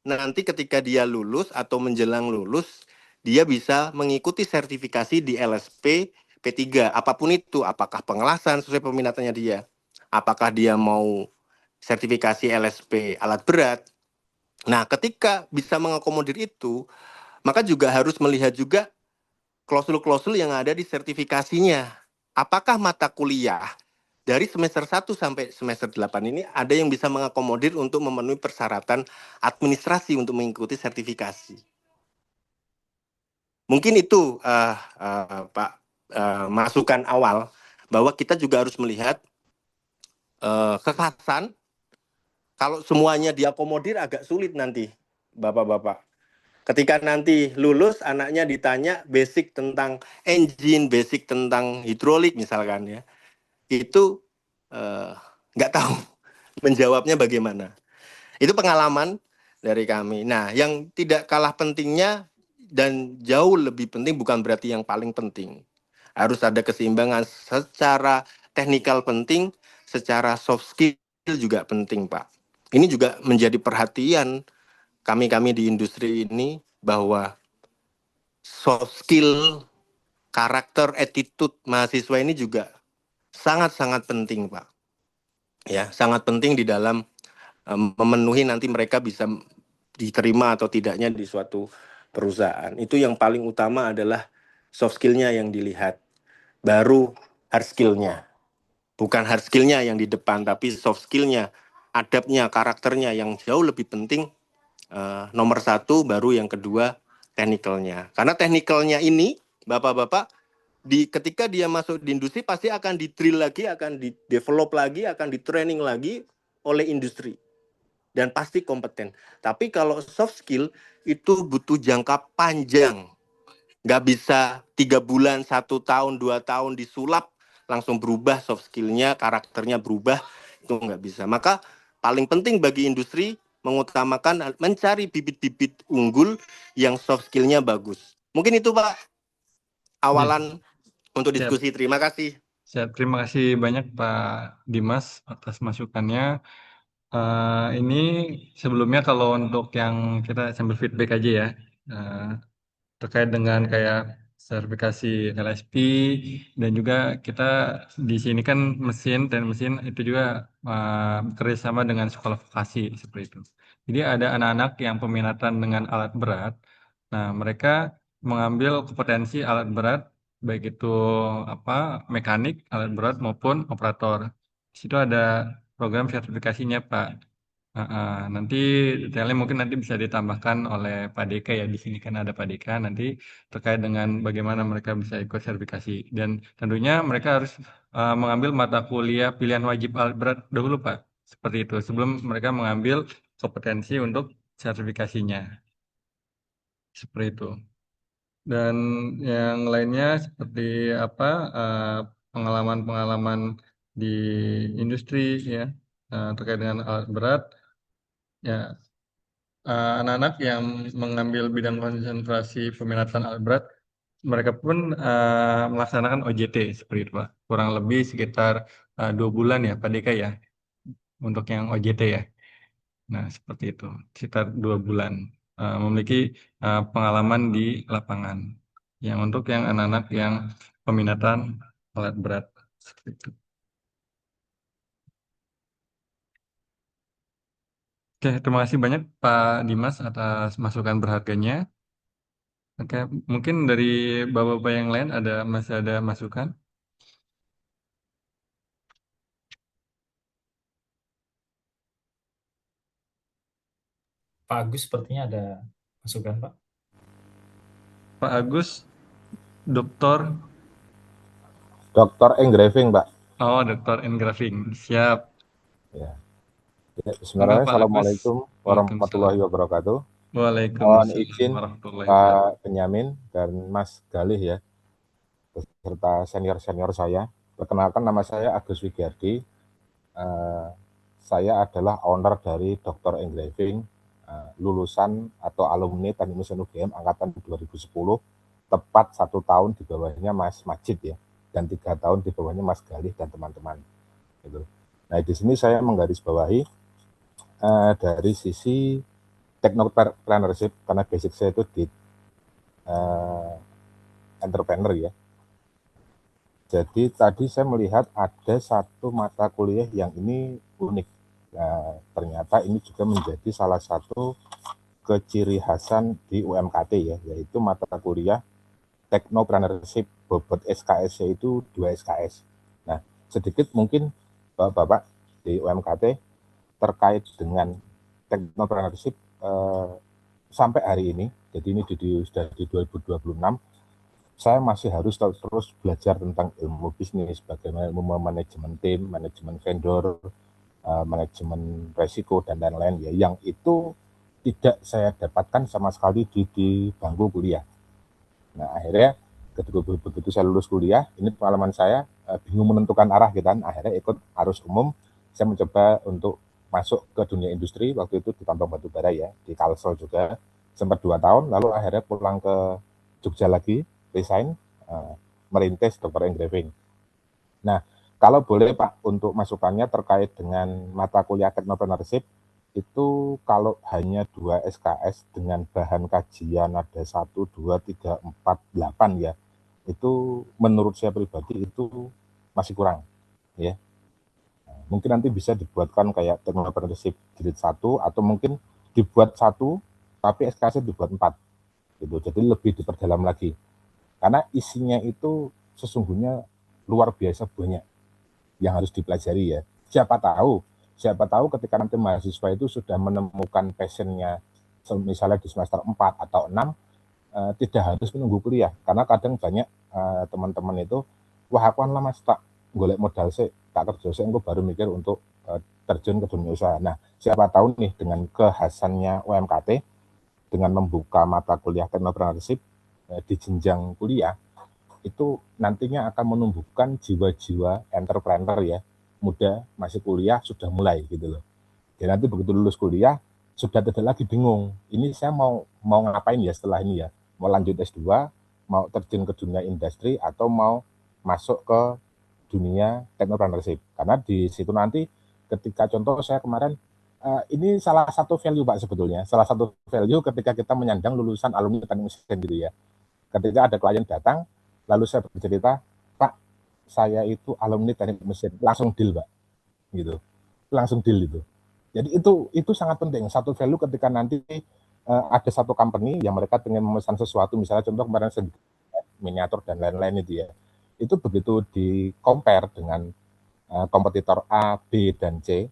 S9: nanti ketika dia lulus atau menjelang lulus, dia bisa mengikuti sertifikasi di LSP P3, apapun itu, apakah pengelasan sesuai peminatannya dia, apakah dia mau sertifikasi LSP alat berat. Nah, ketika bisa mengakomodir itu, maka juga harus melihat juga klausul-klausul yang ada di sertifikasinya. Apakah mata kuliah dari semester 1 sampai semester 8 ini ada yang bisa mengakomodir untuk memenuhi persyaratan administrasi untuk mengikuti sertifikasi. Mungkin itu Pak, masukan awal bahwa kita juga harus melihat kekhasan. Kalau semuanya diakomodir agak sulit nanti, Bapak-bapak. Ketika nanti lulus, anaknya ditanya basic tentang engine, basic tentang hidrolik misalkan ya, itu nggak tahu menjawabnya bagaimana. Itu pengalaman dari kami. Nah, yang tidak kalah pentingnya dan jauh lebih penting, bukan berarti yang paling penting. Harus ada keseimbangan secara teknikal penting, secara soft skill juga penting, Pak. Ini juga menjadi perhatian kami di industri ini bahwa soft skill, karakter, attitude mahasiswa ini juga sangat-sangat penting, Pak. Ya, sangat penting di dalam memenuhi nanti mereka bisa diterima atau tidaknya di suatu perusahaan. Itu yang paling utama adalah soft skill-nya yang dilihat. Baru hard skill-nya. Bukan hard skill-nya yang di depan, tapi soft skill-nya, adabnya, karakternya yang jauh lebih penting. Nomor 1, baru yang kedua teknikalnya. Karena teknikalnya ini, Bapak-bapak, ketika dia masuk di industri pasti akan di-drill lagi, akan di-develop lagi, akan di-training lagi oleh industri. Dan pasti kompeten. Tapi kalau soft skill itu butuh jangka panjang. Nggak bisa 3 bulan, 1 tahun, 2 tahun disulap, langsung berubah soft skill-nya, karakternya berubah. Itu nggak bisa. Maka paling penting bagi industri mengutamakan mencari bibit-bibit unggul yang soft skill-nya bagus. Mungkin itu Pak awalan untuk diskusi. Terima kasih.
S2: Siap. Terima kasih banyak Pak Dimas atas masukannya. Ini sebelumnya kalau untuk yang kita sambil feedback aja ya, terkait dengan kayak sertifikasi LSP dan juga kita di sini kan mesin itu juga kerjasama dengan sekolah vokasi seperti itu. Jadi ada anak-anak yang peminatan dengan alat berat. Nah, mereka mengambil kompetensi alat berat baik itu mekanik alat berat maupun operator. Di situ ada program sertifikasinya Pak. Nanti detailnya mungkin nanti bisa ditambahkan oleh Pak Deka ya. Di sini kan ada Pak Deka nanti terkait dengan bagaimana mereka bisa ikut sertifikasi. Dan tentunya mereka harus mengambil mata kuliah pilihan wajib berat dahulu Pak. Seperti itu sebelum mereka mengambil kompetensi untuk sertifikasinya. Seperti itu. Dan yang lainnya seperti apa pengalaman-pengalaman di industri ya terkait dengan alat berat ya. Anak-anak yang mengambil bidang konsentrasi peminatan alat berat, mereka pun melaksanakan OJT seperti itu Pak. Kurang lebih sekitar 2 bulan ya Pak Deka ya, untuk yang OJT ya. Nah seperti itu, sekitar 2 bulan. Memiliki pengalaman di lapangan. Yang untuk yang anak-anak yang peminatan alat berat seperti itu. Oke, terima kasih banyak Pak Dimas atas masukan berharganya. Oke, mungkin dari bapak-bapak yang lain masih ada masukan?
S7: Pak Agus sepertinya ada masukan, Pak.
S2: Pak Agus, Doktor,
S10: Dokter Engraving, Pak.
S2: oh Doktor Engraving, siap.
S10: Ya.
S2: Monggo
S10: Bismillahirrahmanirrahim.
S2: Pak Agus.
S10: Assalamualaikum warahmatullahi wabarakatuh. Mohon
S2: Waalaikumsalam
S10: izin
S2: warahmatullahi wabarakatuh.
S10: Pak Benyamin dan Mas Galih ya, beserta senior-senior saya. Perkenalkan, nama saya Agus Wigardi. Saya adalah owner dari Dokter Engraving, lulusan atau alumni Teknik Mesin UGM angkatan 2010, tepat 1 tahun di bawahnya Mas Majid ya, dan 3 tahun di bawahnya Mas Galih dan teman-teman. Gitu. Nah, di sini saya menggarisbawahi dari sisi technopreneurship, karena basic saya itu di entrepreneur ya. Jadi tadi saya melihat ada satu mata kuliah yang ini unik. Nah, ternyata ini juga menjadi salah satu keciri khasan di UMKT ya, yaitu mata kuliah technopreneurship, bobot SKS itu 2 SKS. Nah, sedikit mungkin Bapak di UMKT terkait dengan technopreneurship sampai hari ini, jadi ini sudah di 2026, saya masih harus terus belajar tentang ilmu bisnis, bagaimana ilmu manajemen tim, manajemen vendor, manajemen resiko, dan lain-lain ya, yang itu tidak saya dapatkan sama sekali di bangku kuliah. Nah, akhirnya ketika begitu saya lulus kuliah, ini pengalaman saya bingung menentukan arah gitu kan, akhirnya ikut arus umum. Saya mencoba untuk masuk ke dunia industri, waktu itu di tambang batu bara ya, di Kalsel juga, sempat 2 tahun, lalu akhirnya pulang ke Jogja lagi, resign, merintis Dokter Engraving. Nah, kalau boleh Pak, untuk masukannya terkait dengan mata kuliah technopreneurship, itu kalau hanya 2 SKS dengan bahan kajian ada 1, 2, 3, 4, 8 ya, itu menurut saya pribadi itu masih kurang ya. Mungkin nanti bisa dibuatkan kayak technopreneurship grade 1, atau mungkin dibuat 1 tapi SKS dibuat 4 gitu, jadi lebih diperdalam lagi, karena isinya itu sesungguhnya luar biasa banyak yang harus dipelajari ya. Siapa tahu ketika nanti mahasiswa itu sudah menemukan passionnya, misalnya di semester 4 atau 6, tidak harus menunggu kuliah, karena kadang banyak teman-teman itu, wah aku kan lama tak golek modal sih, tak kerja sih, aku baru mikir untuk terjun ke dunia usaha. Nah, siapa tahu nih dengan kekhasannya UMKT, dengan membuka mata kuliah technopreneurship di jenjang kuliah, itu nantinya akan menumbuhkan jiwa-jiwa entrepreneur ya, muda masih kuliah sudah mulai gitu loh. Dan nanti begitu lulus kuliah sudah tidak lagi bingung, ini saya mau ngapain ya setelah ini ya, mau lanjut S2, mau terjun ke dunia industri, atau mau masuk ke dunia technopreneurship. Karena di situ nanti ketika contoh saya kemarin, ini salah satu value Pak sebetulnya, salah satu value ketika kita menyandang lulusan alumni teknik mesin gitu ya. Ketika ada klien datang, lalu saya bercerita, Pak, saya itu alumni teknik mesin, langsung deal Pak, gitu, langsung deal itu. Jadi itu sangat penting, satu value ketika nanti ada satu company yang mereka ingin memesan sesuatu, misalnya contoh kemarin miniatur dan lain-lain itu ya, itu begitu di compare dengan kompetitor A, B, dan C,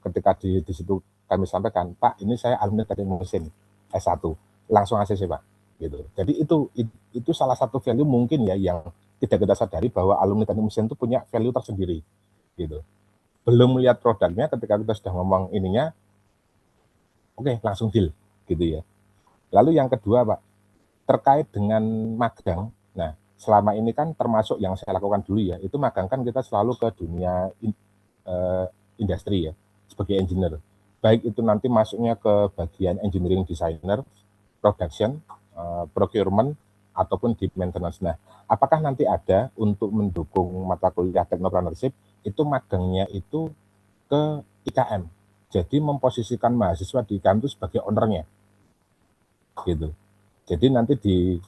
S10: Ketika di situ kami sampaikan, Pak, ini saya alumni teknik mesin S1, langsung ACC Pak, gitu. Jadi itu salah satu value mungkin ya yang tidak kita sadari bahwa alumni teknik mesin itu punya value tersendiri, gitu. Belum melihat produknya, ketika kita sudah ngomong ininya, oke, langsung deal, gitu ya. Lalu yang kedua Pak, terkait dengan magang. Nah, selama ini kan termasuk yang saya lakukan dulu ya, itu magang kan kita selalu ke dunia industri ya, sebagai engineer. Baik itu nanti masuknya ke bagian engineering designer, production, procurement, ataupun di maintenance. Nah, apakah nanti ada untuk mendukung mata kuliah technopreneurship, itu magangnya itu ke IKM. Jadi memposisikan mahasiswa di IKM itu sebagai ownernya. Gitu. Jadi nanti di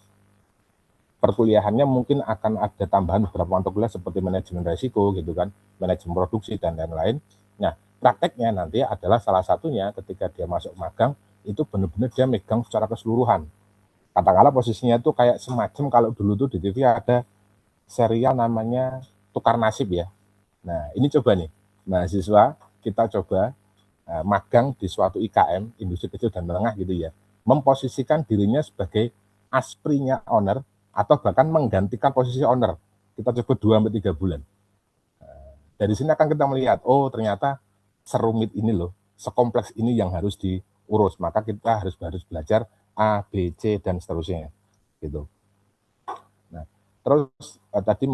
S10: perkuliahannya mungkin akan ada tambahan beberapa mata kuliah seperti manajemen resiko gitu kan, manajemen produksi dan lain-lain. Nah, prakteknya nanti adalah salah satunya ketika dia masuk magang itu benar-benar dia megang secara keseluruhan. Katakanlah posisinya itu kayak semacam kalau dulu tuh di TV ada serial namanya Tukar Nasib ya. Nah, ini coba nih, mahasiswa kita coba magang di suatu IKM, industri kecil dan menengah gitu ya, memposisikan dirinya sebagai asprinya owner atau bahkan menggantikan posisi owner. Kita coba 2-3 bulan. Dari sini akan kita melihat, oh ternyata serumit ini loh, sekompleks ini yang harus diurus. Maka kita harus belajar A, B, C, dan seterusnya. Gitu. Nah, terus tadi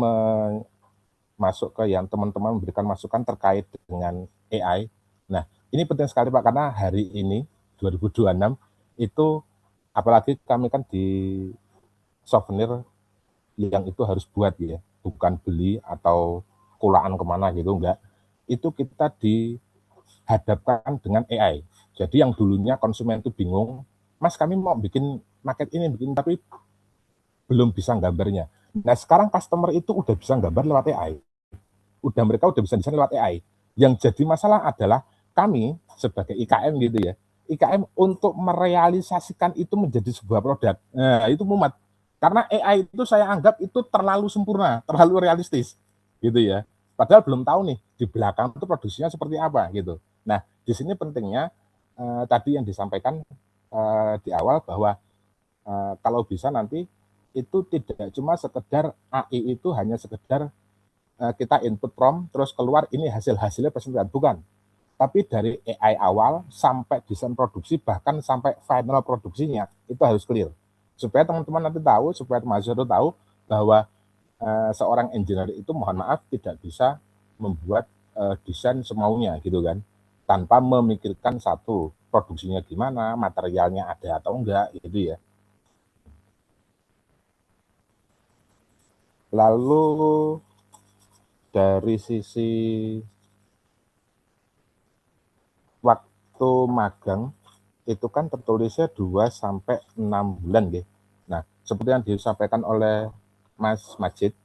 S10: masuk ke yang teman-teman memberikan masukan terkait dengan AI. Nah, ini penting sekali Pak, karena hari ini, 2026, itu apalagi kami kan di souvenir yang itu harus buat ya, bukan beli atau kulaan kemana gitu, enggak. Itu kita dihadapkan dengan AI. Jadi yang dulunya konsumen itu bingung, Mas kami mau bikin market ini, tapi belum bisa gambarnya. Nah sekarang customer itu udah bisa gambar lewat AI. Mereka udah bisa desain lewat AI. Yang jadi masalah adalah kami sebagai IKM gitu ya, IKM untuk merealisasikan itu menjadi sebuah produk. Nah itu mumet. Karena AI itu saya anggap itu terlalu sempurna, terlalu realistis, gitu ya. Padahal belum tahu nih di belakang itu produksinya seperti apa, gitu. Nah, di sini pentingnya tadi yang disampaikan di awal bahwa kalau bisa nanti itu tidak cuma sekedar AI itu hanya sekedar kita input prompt terus keluar ini hasilnya presentasi, bukan. Tapi dari AI awal sampai desain produksi bahkan sampai final produksinya itu harus clear. Supaya teman-teman nanti tahu, supaya mahasiswa itu tahu bahwa seorang engineer itu mohon maaf tidak bisa membuat desain semaunya gitu kan, tanpa memikirkan satu produksinya gimana, materialnya ada atau enggak gitu ya. Lalu dari sisi waktu magang itu kan tertulisnya 2-6 bulan gitu. Nah, seperti yang disampaikan oleh Mas Majid,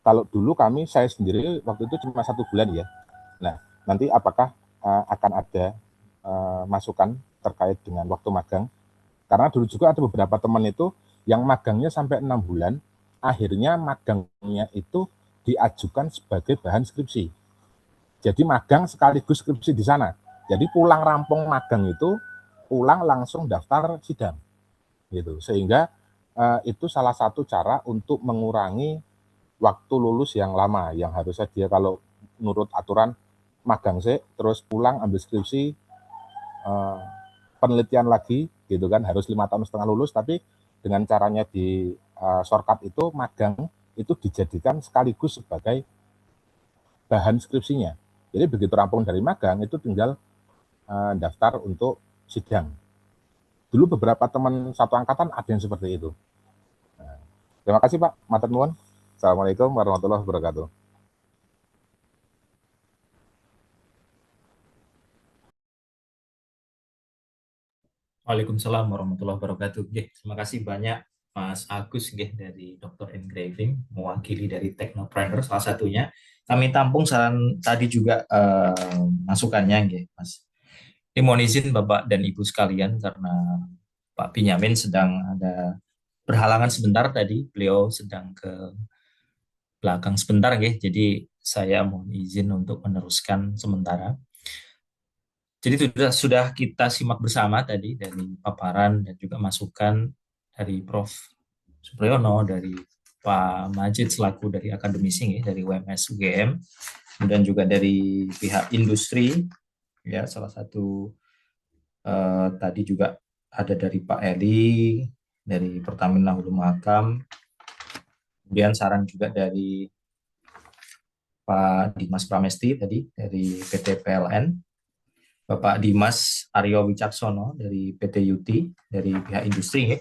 S10: kalau dulu saya sendiri waktu itu cuma 1 bulan ya. Nah, nanti apakah akan ada masukan terkait dengan waktu magang? Karena dulu juga ada beberapa teman itu yang magangnya sampai 6 bulan, akhirnya magangnya itu diajukan sebagai bahan skripsi. Jadi magang sekaligus skripsi di sana. Jadi pulang rampung magang itu, pulang langsung daftar sidang. Gitu. Sehingga itu salah satu cara untuk mengurangi waktu lulus yang lama, yang harusnya dia kalau menurut aturan magang sih, terus pulang ambil skripsi, penelitian lagi, gitu kan, harus 5,5 tahun lulus, tapi dengan caranya di shortcut itu magang itu dijadikan sekaligus sebagai bahan skripsinya. Jadi begitu rampung dari magang itu tinggal daftar untuk sidang. Dulu beberapa teman satu angkatan ada yang seperti itu. Nah, terima kasih Pak, matur nuwun. Assalamualaikum warahmatullahi wabarakatuh.
S7: Waalaikumsalam warahmatullahi wabarakatuh. Terima kasih banyak Mas Agus dari Dr. Engraving, mewakili dari Technopreneur salah satunya. Kami tampung saran tadi juga masukannya Mas. Ini mohon izin Bapak dan Ibu sekalian karena Pak Binyamin sedang ada berhalangan sebentar tadi, beliau sedang ke belakang sebentar jadi saya mohon izin untuk meneruskan sementara. Jadi sudah kita simak bersama tadi dari paparan dan juga masukan dari Prof. Supriyono, dari Pak Majid selaku dari akademisi dari UMS UGM, dan juga dari pihak industri, ya salah satu tadi juga ada dari Pak Eli, dari Pertamina Hulu Mahakam, kemudian saran juga dari Pak Dimas Pramesti tadi dari PT PLN, Bapak Dimas Aryo Wicaksono dari PT Yuti, dari pihak industri,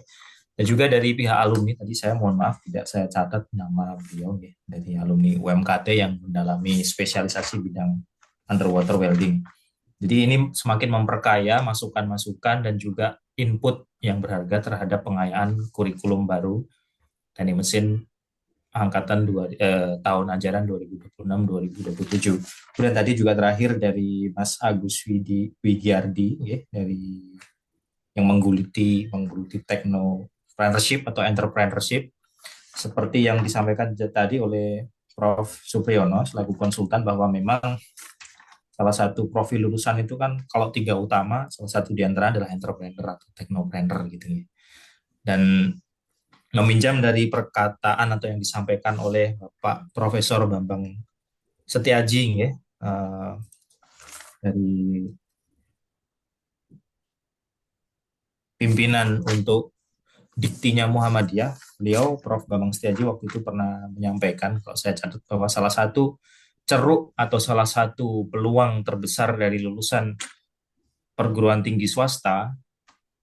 S7: dan juga dari pihak alumni. Tadi saya mohon maaf tidak saya catat nama beliau, dari alumni UMKT yang mendalami spesialisasi bidang underwater welding. Jadi ini semakin memperkaya masukan-masukan dan juga input yang berharga terhadap pengayaan kurikulum baru teknik mesin angkatan tahun ajaran 2026-2027. Kemudian tadi juga terakhir dari Mas Agus Wigiardi, dari yang menggeluti technopreneurship atau entrepreneurship, seperti yang disampaikan tadi oleh Prof. Supriyono selaku konsultan, bahwa memang salah satu profil lulusan itu kan kalau 3 utama, salah satu di antara adalah entrepreneur atau technopreneur gitu ya. Dan meminjam dari perkataan atau yang disampaikan oleh Bapak Profesor Bambang Setiaji dari pimpinan untuk diktinya Muhammadiyah, beliau Prof. Bambang Setiaji waktu itu pernah menyampaikan, kalau saya catat, bahwa salah satu ceruk atau salah satu peluang terbesar dari lulusan perguruan tinggi swasta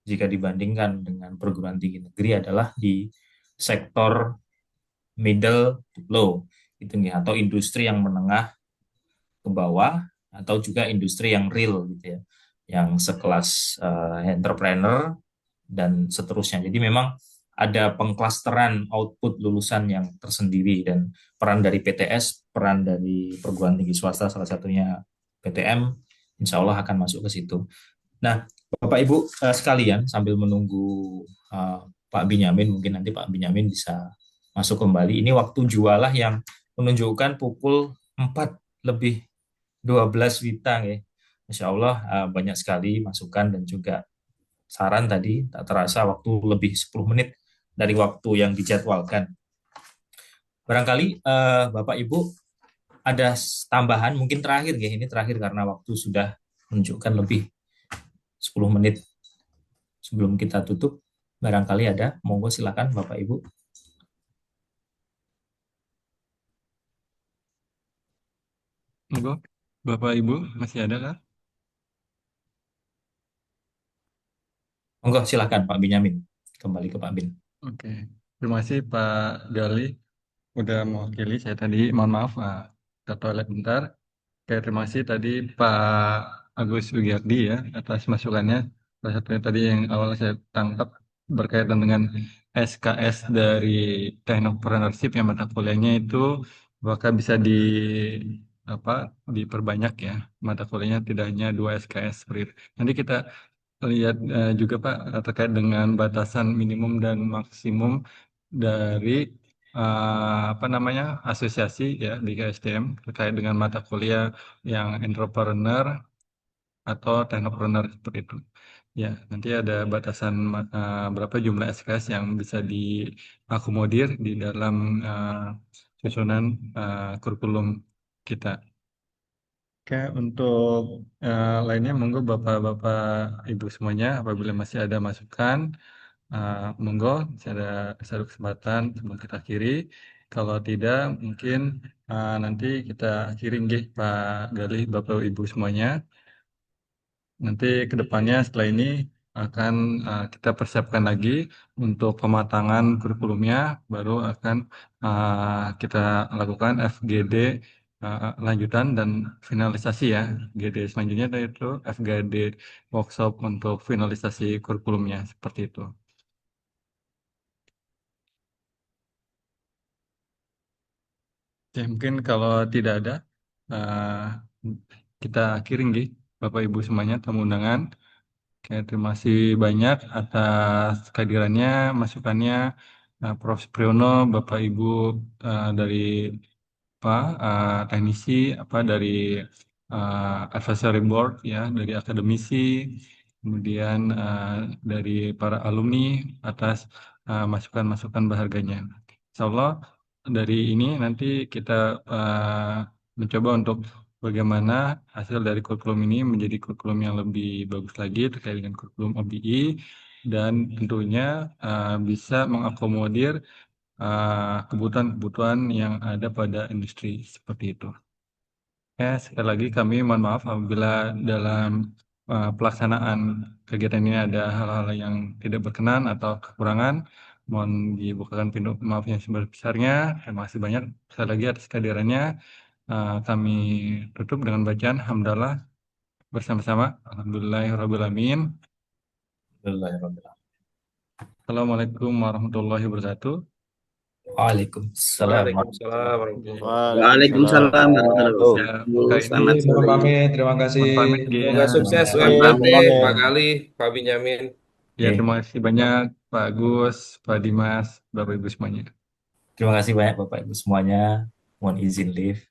S7: jika dibandingkan dengan perguruan tinggi negeri adalah di sektor middle to low itu atau industri yang menengah ke bawah, atau juga industri yang real gitu ya, yang sekelas entrepreneur dan seterusnya. Jadi memang ada pengklasteran output lulusan yang tersendiri, dan peran dari PTS, peran dari perguruan tinggi swasta, salah satunya PTM, insya Allah akan masuk ke situ. Nah, Bapak Ibu sekalian, sambil menunggu Pak Binyamin, mungkin nanti Pak Binyamin bisa masuk kembali. Ini waktu jualah yang menunjukkan pukul 4:12 Wita ya. Insya Allah banyak sekali masukan dan juga saran tadi. Tak terasa waktu lebih 10 menit dari waktu yang dijadwalkan. Barangkali Bapak Ibu ada tambahan, mungkin terakhir ya, ini terakhir karena waktu sudah menunjukkan lebih 10 menit sebelum kita tutup. Barangkali ada, monggo silakan Bapak Ibu.
S2: Monggo, Bapak Ibu masih ada kah?
S7: Monggo silakan Pak Binyamin. Kembali ke Pak Bin.
S2: Oke, terima kasih Pak Gali udah mewakili saya tadi. Mohon maaf, ke toilet bentar. Oke, terima kasih tadi Pak Agus Wigiardi ya atas masukannya. Salah satunya tadi yang awal saya tangkap berkaitan dengan SKS dari Technopreneurship, yang mata kuliahnya itu bahkan bisa diperbanyak ya, mata kuliahnya tidak hanya 2 SKS seperti itu. Nanti kita lihat juga Pak terkait dengan batasan minimum dan maksimum dari asosiasi ya di KSDM terkait dengan mata kuliah yang entrepreneur atau technopreneur seperti itu. Ya, nanti ada batasan berapa jumlah SKS yang bisa diakomodir di dalam susunan kurikulum kita. Oke, untuk lainnya monggo Bapak-Bapak Ibu semuanya, apabila masih ada masukan, monggo masih ada satu kesempatan sebelum kita akhiri. Kalau tidak, mungkin nanti kita akhiri nggih Pak Gali, Bapak Ibu semuanya. Nanti ke depannya setelah ini akan kita persiapkan lagi untuk pematangan kurikulumnya, baru akan kita lakukan FGD lanjutan dan finalisasi ya. FGD selanjutnya itu FGD workshop untuk finalisasi kurikulumnya, seperti itu. Ya, mungkin kalau tidak ada, kita akhiri nggih, Bapak Ibu semuanya tamu undangan. Oke, terima kasih banyak atas kehadirannya, masukannya, Prof. Supriyono, Bapak Ibu dari teknisi dari advisory board ya, dari akademisi, kemudian dari para alumni atas masukan-masukan berharganya. Insya Allah dari ini nanti kita mencoba untuk bagaimana hasil dari kurikulum ini menjadi kurikulum yang lebih bagus lagi terkait dengan kurikulum OBI dan tentunya bisa mengakomodir kebutuhan-kebutuhan yang ada pada industri seperti itu. Ya, sekali lagi kami mohon maaf apabila dalam pelaksanaan kegiatan ini ada hal-hal yang tidak berkenan atau kekurangan. Mohon dibukakan pintu maaf yang sebesar-besarnya. Terima kasih banyak sekali lagi atas kehadirannya. Kami tutup dengan bacaan hamdalah bersama-sama. Alhamdulillahirrahmanirrahim. Assalamualaikum warahmatullahi wabarakatuh.
S7: Waalaikumsalam.
S8: Waalaikumsalam warahmatullahi
S3: Waalaikumsalam warahmatullahi
S2: Ya,
S3: wabarakatuh.
S2: buka
S3: Selamat
S2: ini.
S3: sore.
S5: Mohon pamit, terima kasih.
S2: Mohon pamit, Gi.
S8: Semoga sukses
S3: Mohon
S8: UMKT,
S3: pamit.
S8: Pak Gali, Pak Binyamin.
S2: Ya, terima kasih banyak Pak Agus, Pak Dimas, Bapak Ibu semuanya.
S7: Terima kasih banyak Bapak Ibu semuanya. Mohon izin live.